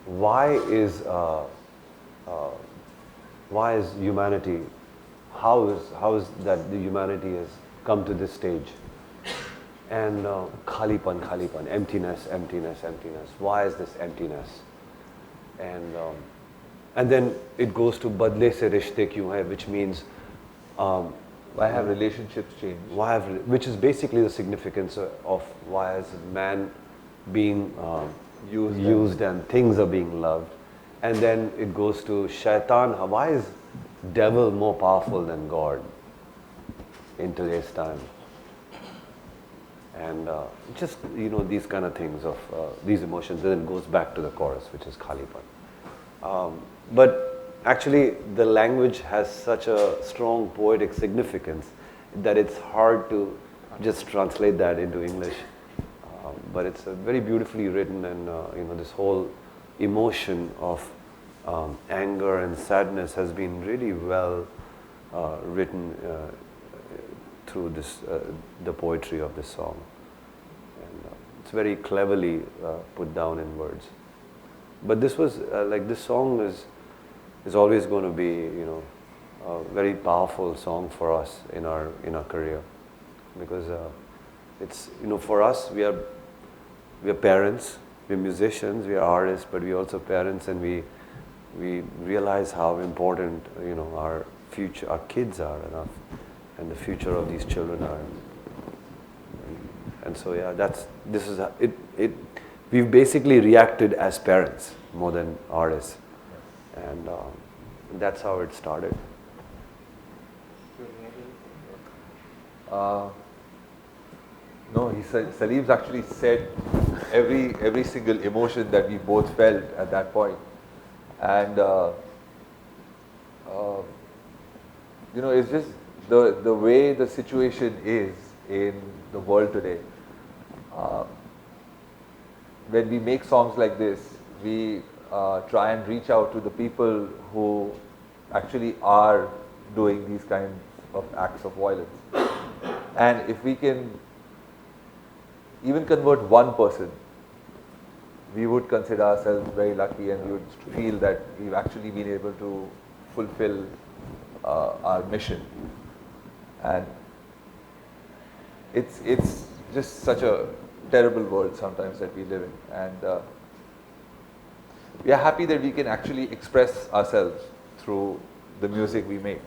Why is humanity? How is that the humanity has come to this stage? And khalipan, emptiness. Why is this emptiness? And then it goes to badle se rishte kyun hai, which means Why have relationships changed? which is basically the significance of why is man being used and things are being loved. And then it goes to shaitan. Why is devil more powerful than God in today's time? And just, these kind of things of these emotions. Then it goes back to the chorus, which is Khalipan. But actually, the language has such a strong poetic significance that it's hard to just translate that into English. But it's very beautifully written, and this whole emotion of anger and sadness has been really well written through this the poetry of this song, and it's very cleverly put down in words. But this was this song is always going to be a very powerful song for us in our career, because it's for us we are parents, we're musicians, we are artists, but we're also parents, and we realize how important our future, our kids are, and the future of these children are. And so we've basically reacted as parents more than artists, and that's how it started. No, he said, Salim's actually said every single emotion that we both felt at that point. And it's just the way the situation is in the world today. when we make songs like this, we try and reach out to the people who actually are doing these kinds of acts of violence. And if we can even convert one person, we would consider ourselves very lucky, and we would feel that we've actually been able to fulfill our mission. And it's just such a terrible world sometimes that we live in, and we are happy that we can actually express ourselves through the music we make,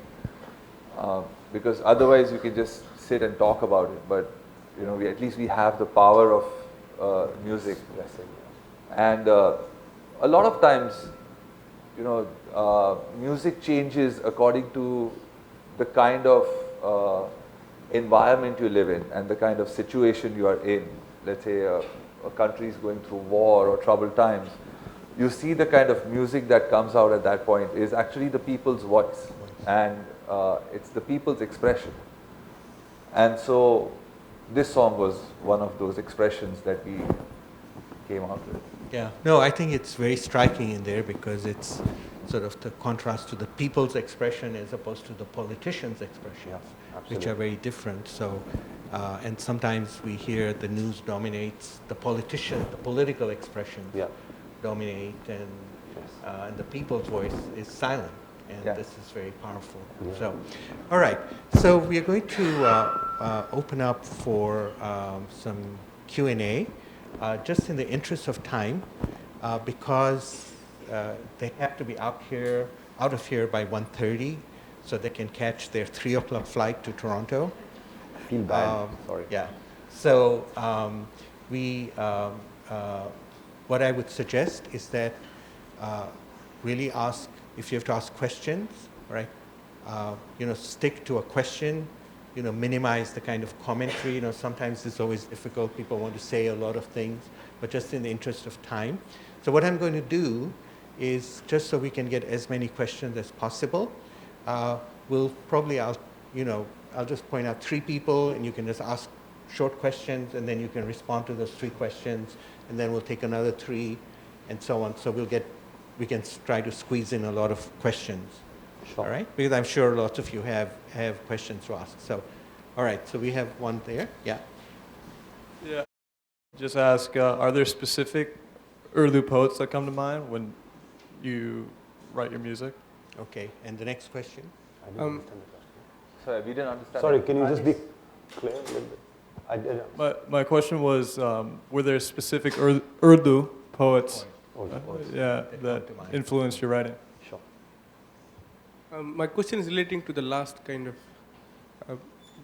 because otherwise you can just sit and talk about it, but you know, at least we have the power of music. And a lot of times, you know, music changes according to the kind of environment you live in and the kind of situation you are in. Let's say a country is going through war or troubled times. You see the kind of music that comes out at that point is actually the people's voice, and it's the people's expression. And so this song was one of those expressions that we came out with. Yeah, no, I think it's very striking in there because it's sort of the contrast to the people's expression as opposed to the politicians' expressions, which are very different. So, and sometimes we hear the news dominates the political expressions dominate, and the people's voice is silent, and this is very powerful. So, all right, so we are going to open up for some Q&A. Just in the interest of time, because they have to be out of here by 1:30, so they can catch their 3 o'clock flight to Toronto. I feel bad. Sorry. Yeah. So what I would suggest is that really ask, if you have to ask questions, right? You know, stick to a question. You know, minimize the kind of commentary. You know, sometimes it's always difficult. People want to say a lot of things, but just in the interest of time. So what I'm going to do is, just so we can get as many questions as possible, I'll just point out 3 people, and you can just ask short questions, and then you can respond to those 3 questions, and then we'll take another 3, and so on. So we can try to squeeze in a lot of questions. Sure. All right, because I'm sure lots of you have questions to ask. So, all right, so we have one there. Yeah. Yeah. Just ask, are there specific Urdu poets that come to mind when you write your music? Okay, and the next question? I didn't understand the question. Sorry, we didn't understand. Sorry, can you just be clear a little bit? I didn't. My question was, were there specific Urdu poets that influenced your writing? Sure. My question is relating to the last kind of,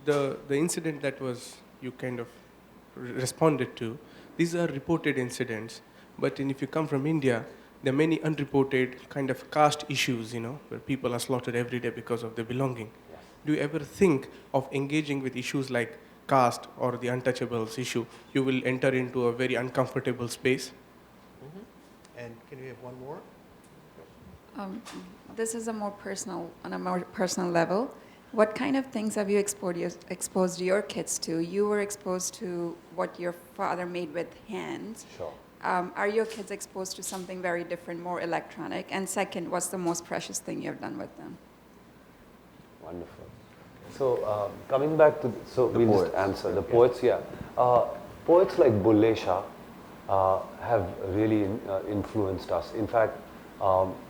the incident that you kind of responded to. These are reported incidents, but if you come from India, there are many unreported kind of caste issues, you know, where people are slaughtered every day because of their belonging. Yes. Do you ever think of engaging with issues like caste or the untouchables issue? You will enter into a very uncomfortable space. Mm-hmm. And can we have one more? This is on a more personal level. What kind of things have you exposed your kids to? You were exposed to what your father made with hands. Sure. Are your kids exposed to something very different, more electronic? And second, what's the most precious thing you've done with them? Wonderful. So coming back to, we'll just answer the poets. Yeah, poets like Bulle Shah have really influenced us. In fact,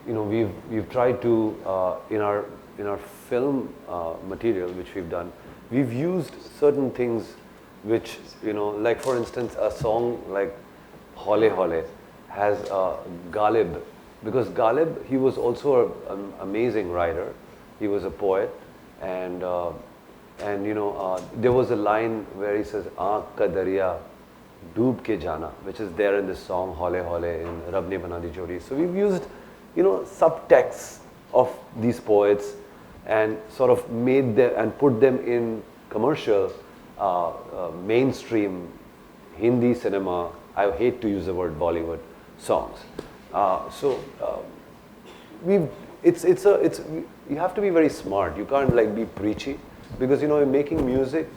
you know, we've tried to in our film material which we've done, we've used certain things which, you know, like for instance, a song like Hole Hole has Ghalib, because Ghalib, he was also an amazing writer. He was a poet, and you know, there was a line where he says "Aankh ka darya doob ke jana," which is there in this song Hole Hole in Rab ne bana di jodi. So we've used, you know, subtexts of these poets and sort of made them and put them in commercial, mainstream Hindi cinema. I hate to use the word Bollywood songs. You have to be very smart. You can't like be preachy, because you know, you're making music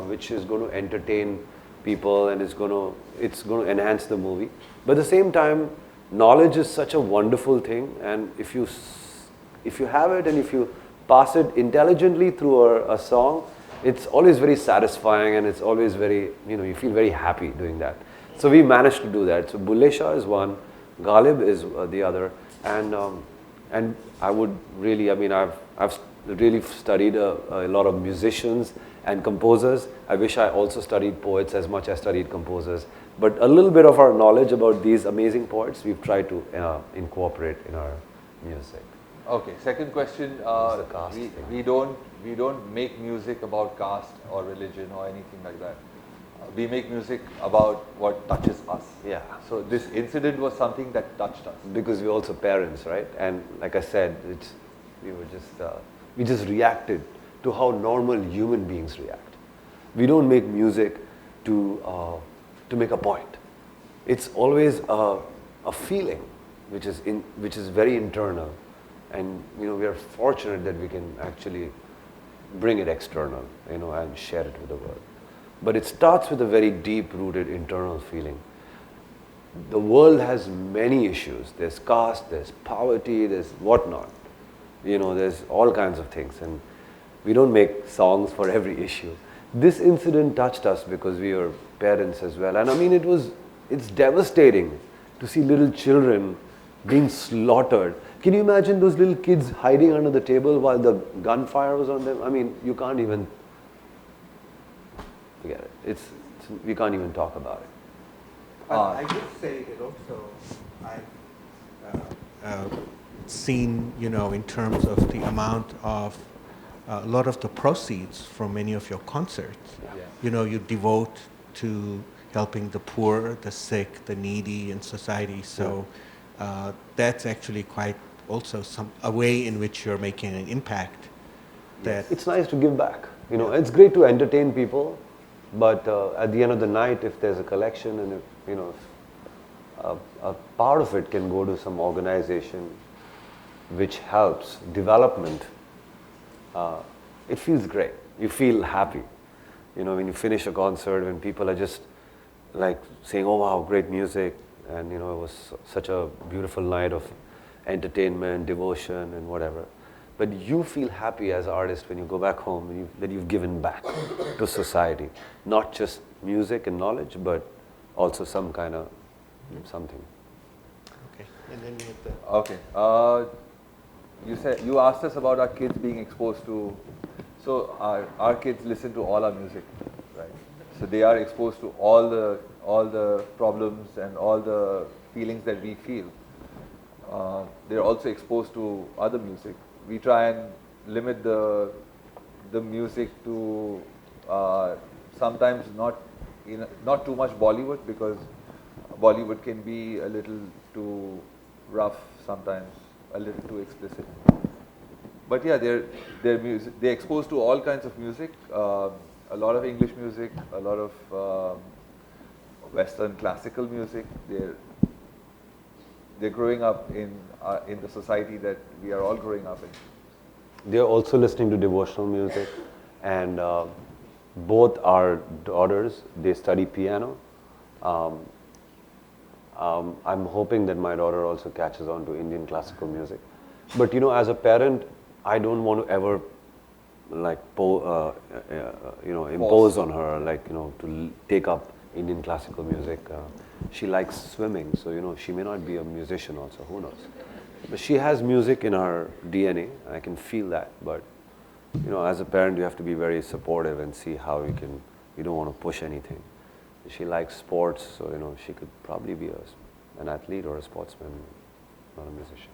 which is going to entertain people, and it's going to enhance the movie. But at the same time, knowledge is such a wonderful thing, and if you have it and if you pass it intelligently through a song, it's always very satisfying, and it's always very, you feel very happy doing that. So we managed to do that. So Bulle Shah is one, Ghalib is the other, and I would really, I've really studied a lot of musicians and composers. I wish I also studied poets as much as I studied composers. But a little bit of our knowledge about these amazing poets, we've tried to incorporate in our music. Okay, second question. The caste thing. We don't make music about caste or religion or anything like that. We make music about what touches us. Yeah. So this incident was something that touched us. Because we're also parents, right? And like I said, we just reacted to how normal human beings react. We don't make music to make a point. It's always a feeling which is very internal, and we are fortunate that we can actually bring it external, and share it with the world. But it starts with a very deep-rooted internal feeling. The world has many issues. There's caste, there's poverty, there's whatnot. There's all kinds of things, and we don't make songs for every issue. This incident touched us because we were parents as well. And it's devastating to see little children being slaughtered. Can you imagine those little kids hiding under the table while the gunfire was on them? You can't even forget it. We can't even talk about it. I would say it also, I've seen, in terms of the amount of, a lot of the proceeds from many of your concerts, you devote to helping the poor, the sick, the needy in society. So that's actually quite also a way in which you're making an impact. It's nice to give back. It's great to entertain people, but at the end of the night, if there's a collection and if a part of it can go to some organization which helps development, it feels great. You feel happy. When you finish a concert, when people are just like saying, "Oh wow, great music," and it was such a beautiful night of entertainment, devotion, and whatever. But you feel happy as an artist when you go back home that you've given back to society, not just music and knowledge, but also some kind of something. Okay, and then you have the... Okay. You asked us about our kids being exposed to. So our kids listen to all our music, right? So they are exposed to all the problems and all the feelings that we feel. They're also exposed to other music. We try and limit the music to sometimes not too much Bollywood, because Bollywood can be a little too rough sometimes, a little too explicit. But yeah, they're exposed to all kinds of music, a lot of English music, a lot of Western classical music. They're growing up in the society that we are all growing up in. They're also listening to devotional music, and both our daughters, they study piano. I'm hoping that my daughter also catches on to Indian classical music. But as a parent, I don't want to ever impose on her, to take up Indian classical music. She likes swimming, so she may not be a musician also, who knows. But she has music in her DNA, I can feel that. But as a parent, you have to be very supportive and see how you don't want to push anything. She likes sports, so she could probably be an athlete or a sportsman, not a musician.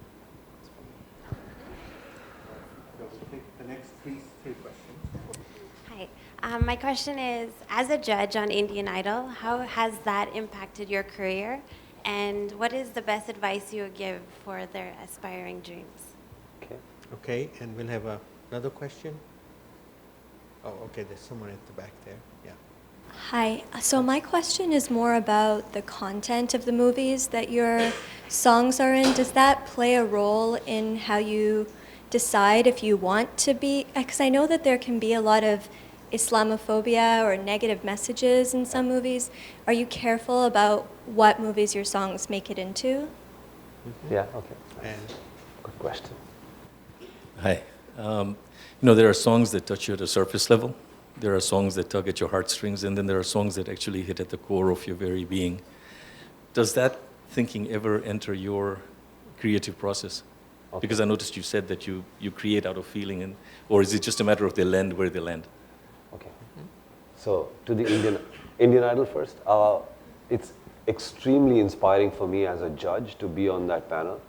The next three questions. Hi. My question is, as a judge on Indian Idol, how has that impacted your career? And what is the best advice you would give for their aspiring dreams? Okay, and we'll have another question. Oh, okay, there's someone at the back there. Yeah. Hi. So my question is more about the content of the movies that your songs are in. Does that play a role in how you decide if you want to be? Because I know that there can be a lot of Islamophobia or negative messages in some movies. Are you careful about what movies your songs make it into? Yeah, okay. And Good question. Hi. There are songs that touch you at a surface level. There are songs that tug at your heartstrings, and then there are songs that actually hit at the core of your very being. Does that thinking ever enter your creative process? Okay. Because I noticed you said that you create out of feeling, or is it just a matter of they land where they land? Okay. So to the Indian Idol first. It's extremely inspiring for me as a judge to be on that panel.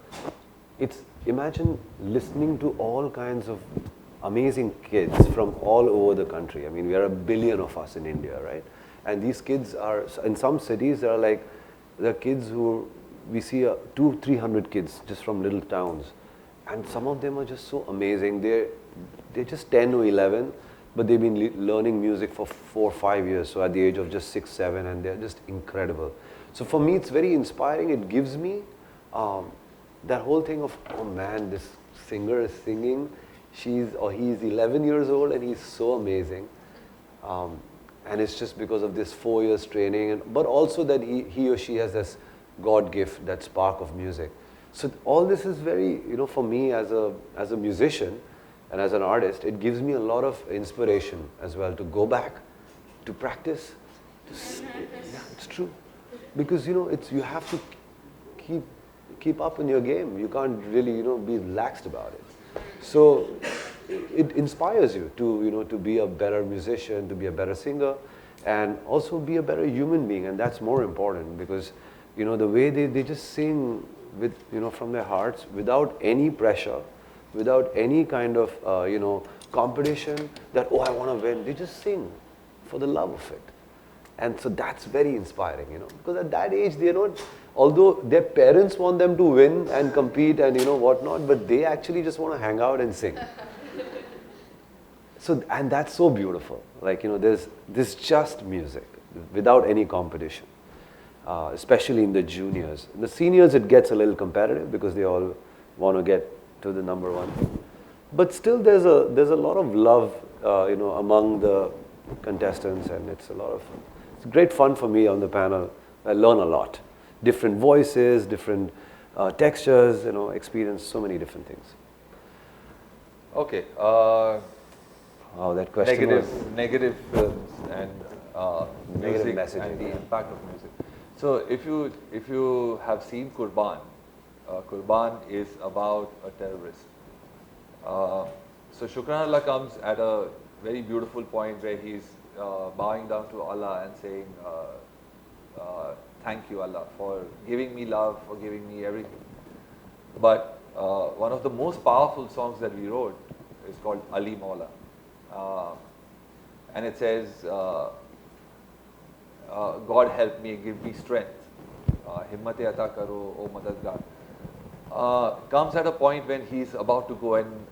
Imagine listening to all kinds of amazing kids from all over the country. I mean, we are 1 billion of us in India, right? And these kids are, in some cities, there are kids who, we see 200-300 kids just from little towns. And some of them are just so amazing. They're just 10 or 11, but they've been learning music for 4 or 5 years. So at the age of just 6, 7, and they're just incredible. So for me, it's very inspiring. It gives me that whole thing of, oh man, this singer is singing. He's 11 years old and he's so amazing. And it's just because of this 4 years training, but also that he or she has this God gift, that spark of music. So all this is very, for me as a musician and as an artist, it gives me a lot of inspiration as well to go back, to practice. Yeah, it's true. Because, you have to keep up in your game. You can't really, be relaxed about it. So it inspires you to be a better musician, to be a better singer, and also be a better human being. And that's more important because, the way they just sing with, from their hearts without any pressure, without any kind of, competition that, oh, I want to win. They just sing for the love of it. And so that's very inspiring, because at that age, they're not, although their parents want them to win and compete and, whatnot, but they actually just want to hang out and sing. So, and that's so beautiful. Like, there's just music without any competition, especially in the juniors. In the seniors, it gets a little competitive because they all want to get to the number one. But still, there's a lot of love, among the contestants, and it's great fun for me on the panel. I learn a lot. Different voices, different textures, experience so many different things. Okay. Oh, that question negative films and Negative music messaging, and the yeah. impact of music. So if you have seen Qurban, Qurban is about a terrorist. So Shukran Allah comes at a very beautiful point where he's bowing down to Allah and saying, thank you Allah for giving me love, for giving me everything. But one of the most powerful songs that we wrote is called Ali Maula. And it says, God help me, give me strength. Himmate ata karo, O Madadgar. Comes at a point when he's about to go and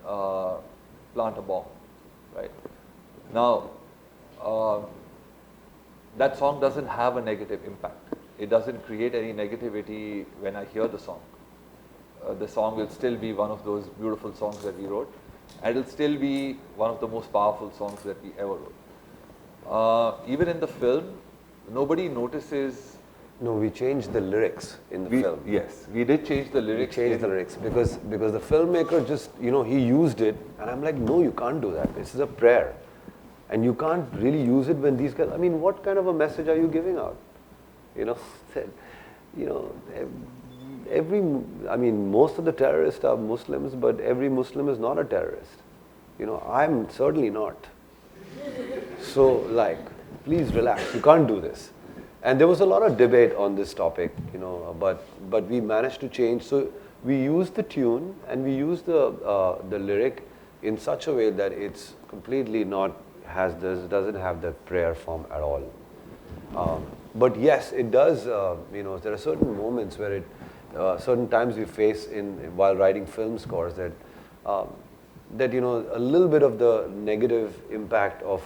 plant a bomb, right? Now, that song doesn't have a negative impact. It doesn't create any negativity when I hear the song. The song will still be one of those beautiful songs that we wrote, and it'll still be one of the most powerful songs that we ever wrote. Even in the film, nobody notices. No, we changed the lyrics in the film. Yes, we did change the lyrics. We changed the lyrics because the filmmaker just, he used it, and I'm like, no, you can't do that. This is a prayer. And you can't really use it when these guys, I mean, what kind of a message are you giving out? Most of the terrorists are Muslims, but every Muslim is not a terrorist. I'm certainly not. So, please relax. You can't do this. And there was a lot of debate on this topic, but we managed to change. So we used the tune and we used the lyric in such a way that it's completely doesn't have the prayer form at all. But yes, it does. There are certain moments where certain times we face while writing film scores that a little bit of the negative impact of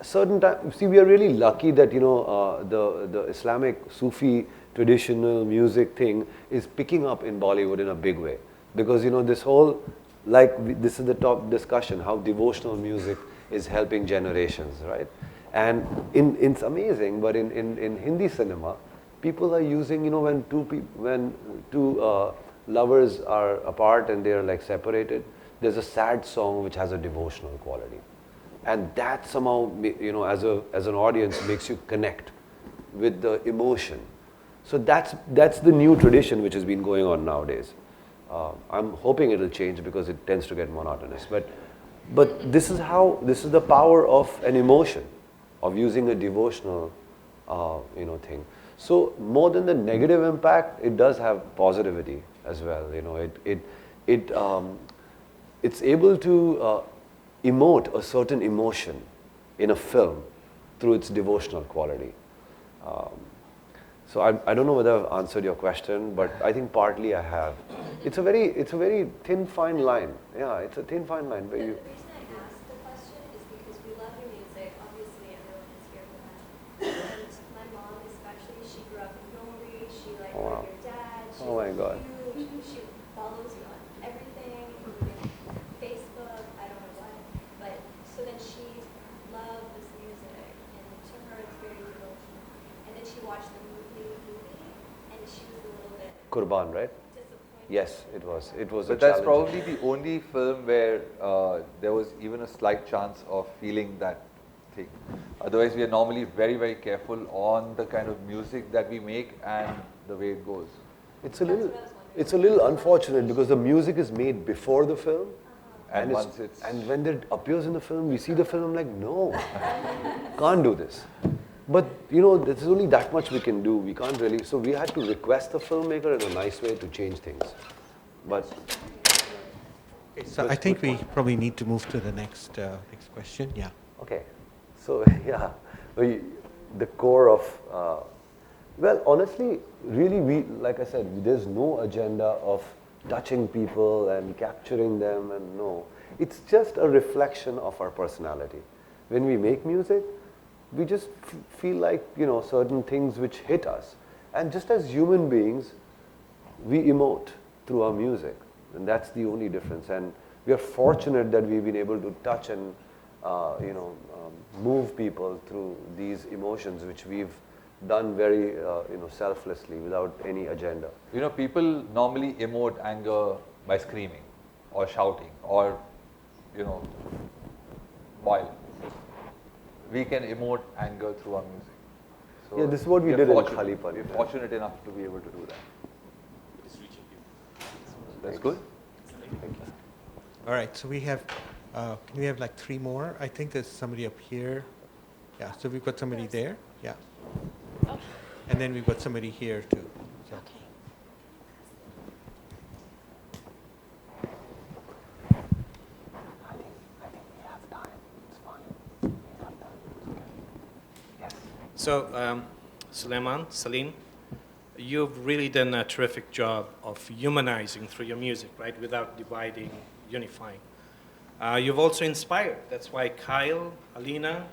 certain time. See, we are really lucky that the Islamic Sufi traditional music thing is picking up in Bollywood in a big way, because this whole this is the top discussion, how devotional music is helping generations, right? And it's amazing, but in Hindi cinema, people are using, when two lovers are apart and they're like separated, there's a sad song which has a devotional quality. And that somehow, as an audience, makes you connect with the emotion. So that's the new tradition which has been going on nowadays. I'm hoping it'll change because it tends to get monotonous. But this is the power of an emotion, of using a devotional, thing. So more than the negative impact, it does have positivity as well. It's able to emote a certain emotion in a film through its devotional quality. So I don't know whether I've answered your question, but I think partly I have. It's a very thin, fine line. Yeah, it's a thin, fine line. But the reason I asked the question is because we love your music. Obviously, everyone is here for that. And my mom, especially, she grew up in Gomri. She heard your dad. She's Oh my God. huge. She follows you on everything, including Facebook. I don't know what, but so then she loved this music, and to her, it's very devotional. And then she watched the movie, and she was a little bit Kurban, right? disappointed. Yes, it was. It was But a that's challenge. probably the only film where there was even a slight chance of feeling that thing. Otherwise, we are normally very, very careful on the kind of music that we make and the way it goes. It's a little unfortunate because the music is made before the film. And it's- once it's- and when it appears in the film, we see the film like, no, can't do this. But there's only that much we can do. We can't really. So we had to request the filmmaker in a nice way to change things. But So I think we probably need to move to the next question. Yeah. okay, so yeah, the core of well, honestly, really, like I said, there's no agenda of touching people and capturing them, and no, it's just a reflection of our personality. When we make music, we just feel like, certain things which hit us. And just as human beings, we emote through our music. And that's the only difference. And we are fortunate that we've been able to touch and, move people through these emotions, which we've done very, selflessly, without any agenda. People normally emote anger by screaming or shouting or, violence. We can emote anger through our music. So Yeah, this is what we are did in fortunate. Khalipan. We're fortunate enough to be able to do that. That's good. All right. So we have, can we have like 3 more? I think there's somebody up here. Yeah. So we've got somebody there. Yeah. And then we've got somebody here too. So. So, Sulaiman, Salim, you've really done a terrific job of humanizing through your music, right, without dividing, unifying. You've also inspired. That's why Kyle, Alina,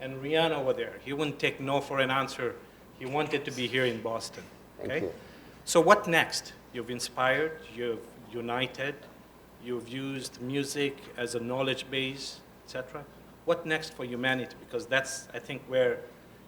and Rihanna were there. He wouldn't take no for an answer. He wanted to be here in Boston. Okay? Thank you. So what next? You've inspired, you've united, you've used music as a knowledge base, etc. What next for humanity? Because that's, I think, where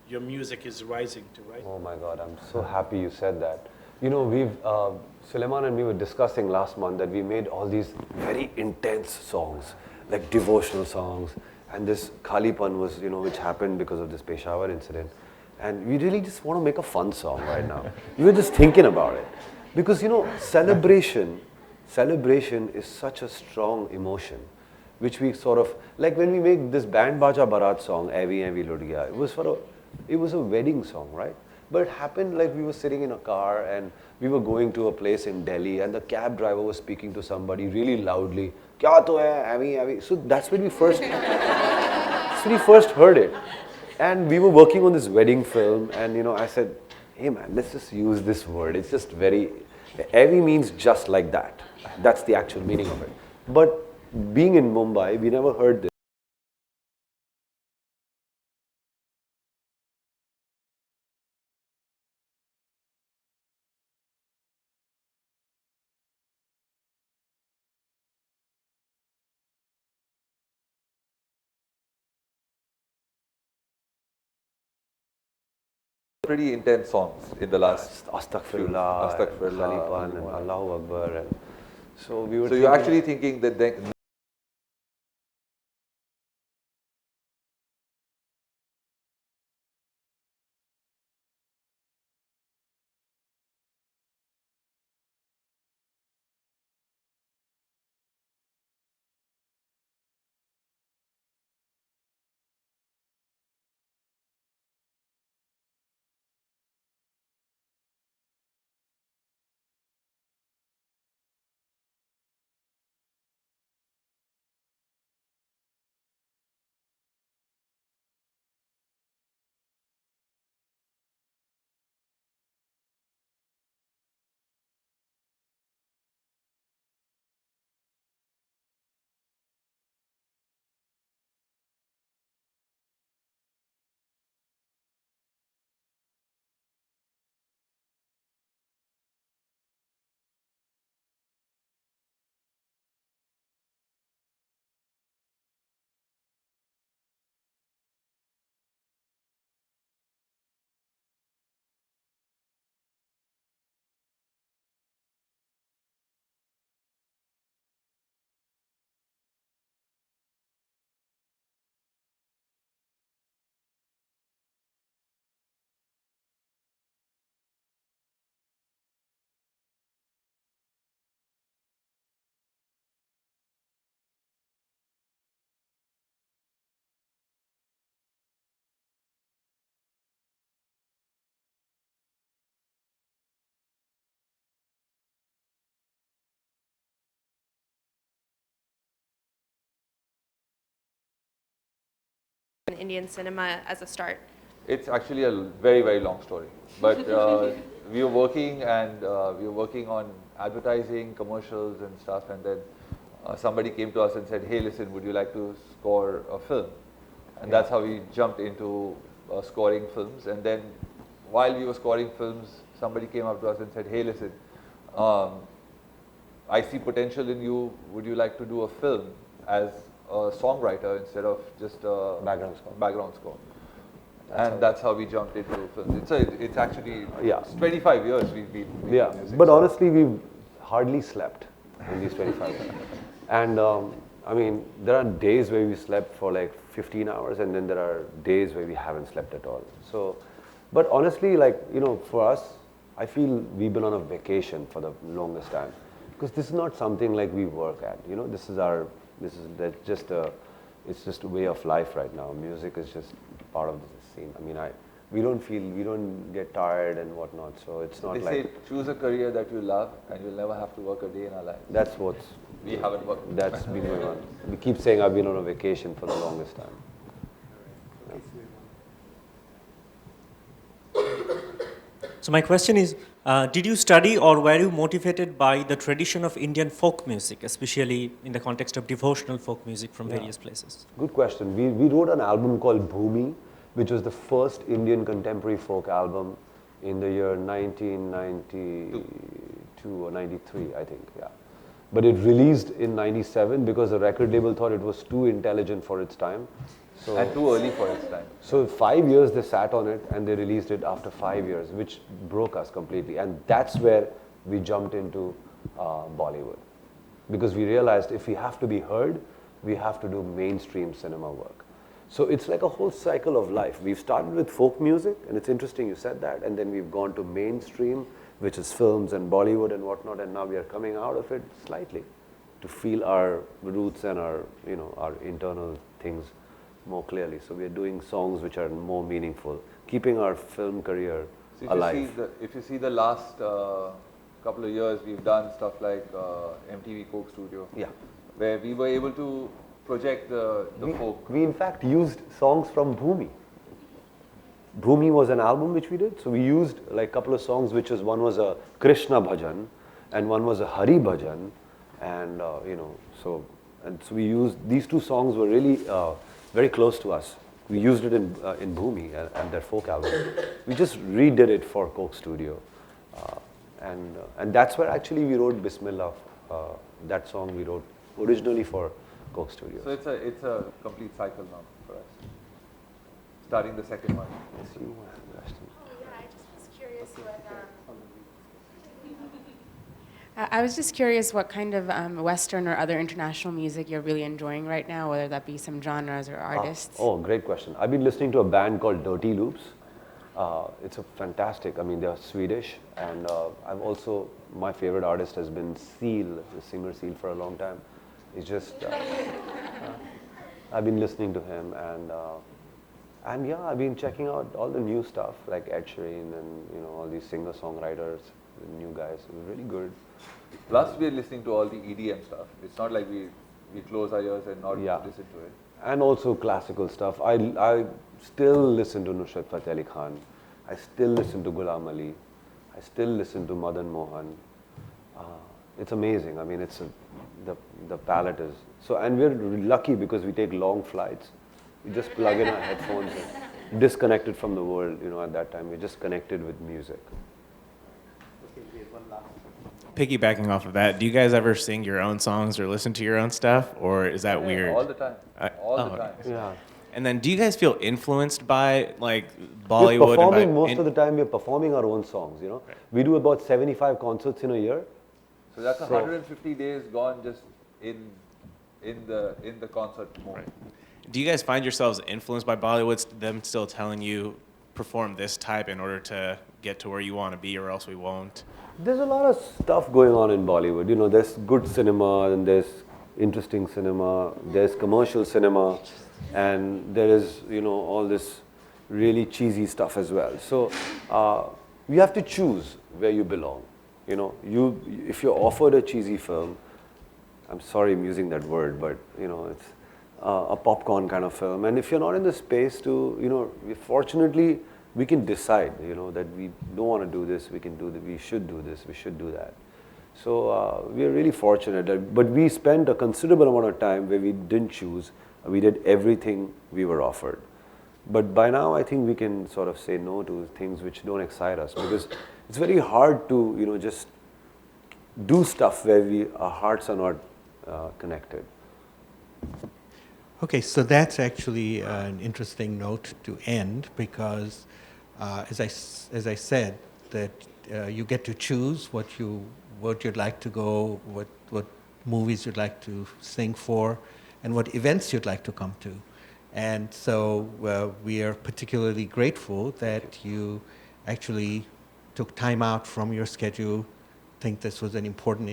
your music is rising to, right? Oh my God, I'm so happy you said that. Sulaiman and me were discussing last month that we made all these very intense songs, like devotional songs, and this Khalipan was, which happened because of this Peshawar incident. And we really just want to make a fun song right now. We were just thinking about it. Because, celebration is such a strong emotion, which we sort of, like when we make this Band Baja Barat song, Avi Avi Lut Gaya, it was a wedding song, right? But it happened like we were sitting in a car and we were going to a place in Delhi and the cab driver was speaking to somebody really loudly, Kya to hai, Avi Avi. So that's when we first heard it. And we were working on this wedding film and, I said, hey man, let's just use this word. It's just very, Avi means just like that. That's the actual meaning of it. But being in Mumbai, we never heard this. pretty intense songs in the last. Astaghfirullah, Astaghfirullah, Khalipan, and Allahu Akbar. And so we were. So you're actually thinking that then. Indian cinema as a start? It's actually a very, very long story. But we were working and we were working on advertising, commercials and stuff, and then somebody came to us and said, hey, listen, would you like to score a film? And that's how we jumped into scoring films. And then while we were scoring films, somebody came up to us and said, hey, listen, I see potential in you. Would you like to do a film as a songwriter instead of just a background score? And that's how we jumped into film. It's actually it's 25 years we've been making music. But honestly, we've hardly slept in these 25 years. And I mean, there are days where we slept for like 15 hours, and then there are days where we haven't slept at all. So, but honestly, like, you know, for us, I feel we've been on a vacation for the longest time, because this is not something like we work at. You know, it's just a way of life right now. Music is just part of the scene. I mean, we don't get tired and whatnot. So it's not they say choose a career that you love, and you'll never have to work a day in our lives. That's what's we haven't worked. That's been going on. We keep saying I've been on a vacation for the longest time. So my question is, did you study or were you motivated by the tradition of Indian folk music, especially in the context of devotional folk music from various places? Good question. We wrote an album called Bhumi, which was the first Indian contemporary folk album in the year 1992 or 93, I think, yeah. But it released in 97 because the record label thought it was too intelligent for its time. So, and too early for its time. So 5 years they sat on it and they released it after 5 years, which broke us completely. And that's where we jumped into Bollywood. Because we realized if we have to be heard, we have to do mainstream cinema work. So it's like a whole cycle of life. We've started with folk music, and it's interesting you said that, and then we've gone to mainstream, which is films and Bollywood and whatnot, and now we are coming out of it slightly to feel our roots and our, you know, our internal things more clearly. So we are doing songs which are more meaningful, keeping our film career alive. If you see the last couple of years, we've done stuff like MTV Coke Studio, where we were able to project the folk. We in fact used songs from Bhumi. Bhumi was an album which we did, so we used like a couple of songs, which was, one was a Krishna bhajan and one was a Hari bhajan, and you know, so we used, these two songs were really very close to us. We used it in Bhumi and their folk album. We just redid it for Coke Studio, and that's where actually we wrote Bismillah. That song we wrote originally for Coke Studio. So it's a complete cycle now for us. Starting the second one. Yeah, I I was just curious what kind of Western or other international music you're really enjoying right now, whether that be some genres or artists. Oh, great question. I've been listening to a band called Dirty Loops. It's a fantastic, I mean, they're Swedish, and I've also, my favorite artist has been Seal, the singer Seal, for a long time. It's just, I've been listening to him, and yeah, I've been checking out all the new stuff, like Ed Sheeran and, you know, all these singer-songwriters, the new guys, really good. Plus, we're listening to all the EDM stuff. It's not like we close our ears and not listen to it. And also classical stuff. I still listen to Nusrat Fateh Ali Khan. I still listen to Ghulam Ali. I still listen to Madan Mohan. It's amazing. I mean, the palette is so, and we're lucky because we take long flights. We just plug in our headphones and disconnected from the world. You know, at that time, we're just connected with music. Piggybacking off of that, do you guys ever sing your own songs or listen to your own stuff, or is that weird? All the time. All the time. Yeah. And then, do you guys feel influenced by like We're Bollywood? performing most of the time. We're performing our own songs. You know, we do about 75 concerts in a year. So that's 150 days gone just in the concert mode. Right. Do you guys find yourselves influenced by Bollywood? Them still telling you perform this type in order to get to where you want to be, or else we won't. There's a lot of stuff going on in Bollywood. You know, there's good cinema and there's interesting cinema. There's commercial cinema, and there is, you know, all this really cheesy stuff as well. So you have to choose where you belong. You know, if you're offered a cheesy film, I'm sorry I'm using that word, but you know, it's a popcorn kind of film. And if you're not in the space to, you know, fortunately, we can decide, you know, that we don't want to do this, we can do that, we should do this, we should do that. So we are really fortunate, but we spent a considerable amount of time where we didn't choose. We did everything we were offered. But by now, I think we can sort of say no to things which don't excite us, because it's very hard to, you know, just do stuff where our hearts are not connected. Okay, so that's actually an interesting note to end, because as I said, that you get to choose what you'd like to go, what movies you'd like to sing for, and what events you'd like to come to. And so we are particularly grateful that you actually took time out from your schedule. Think this was an important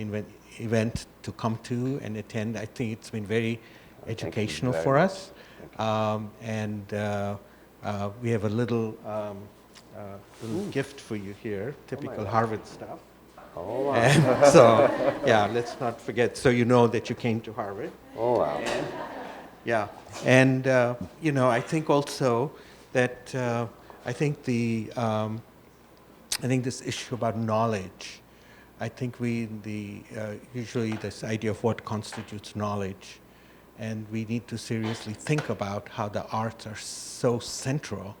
event to come to and attend. I think it's been very educational for us. And we have a little gift for you here, typical Harvard stuff. Oh, wow. And so, yeah, let's not forget, so you know that you came to Harvard. Oh, wow. And, yeah, and you know, I think also that I think this issue about knowledge, I think usually this idea of what constitutes knowledge, and we need to seriously think about how the arts are so central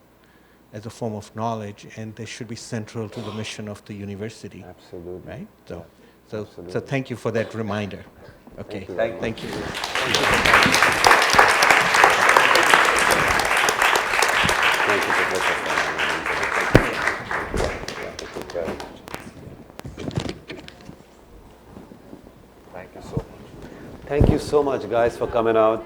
as a form of knowledge, and they should be central to the mission of the university. Absolutely. Right? So, yeah. Absolutely. So thank you for that reminder. Okay. Thank you. Thank you, Professor. Thank you so much. Thank you so much, guys, for coming out.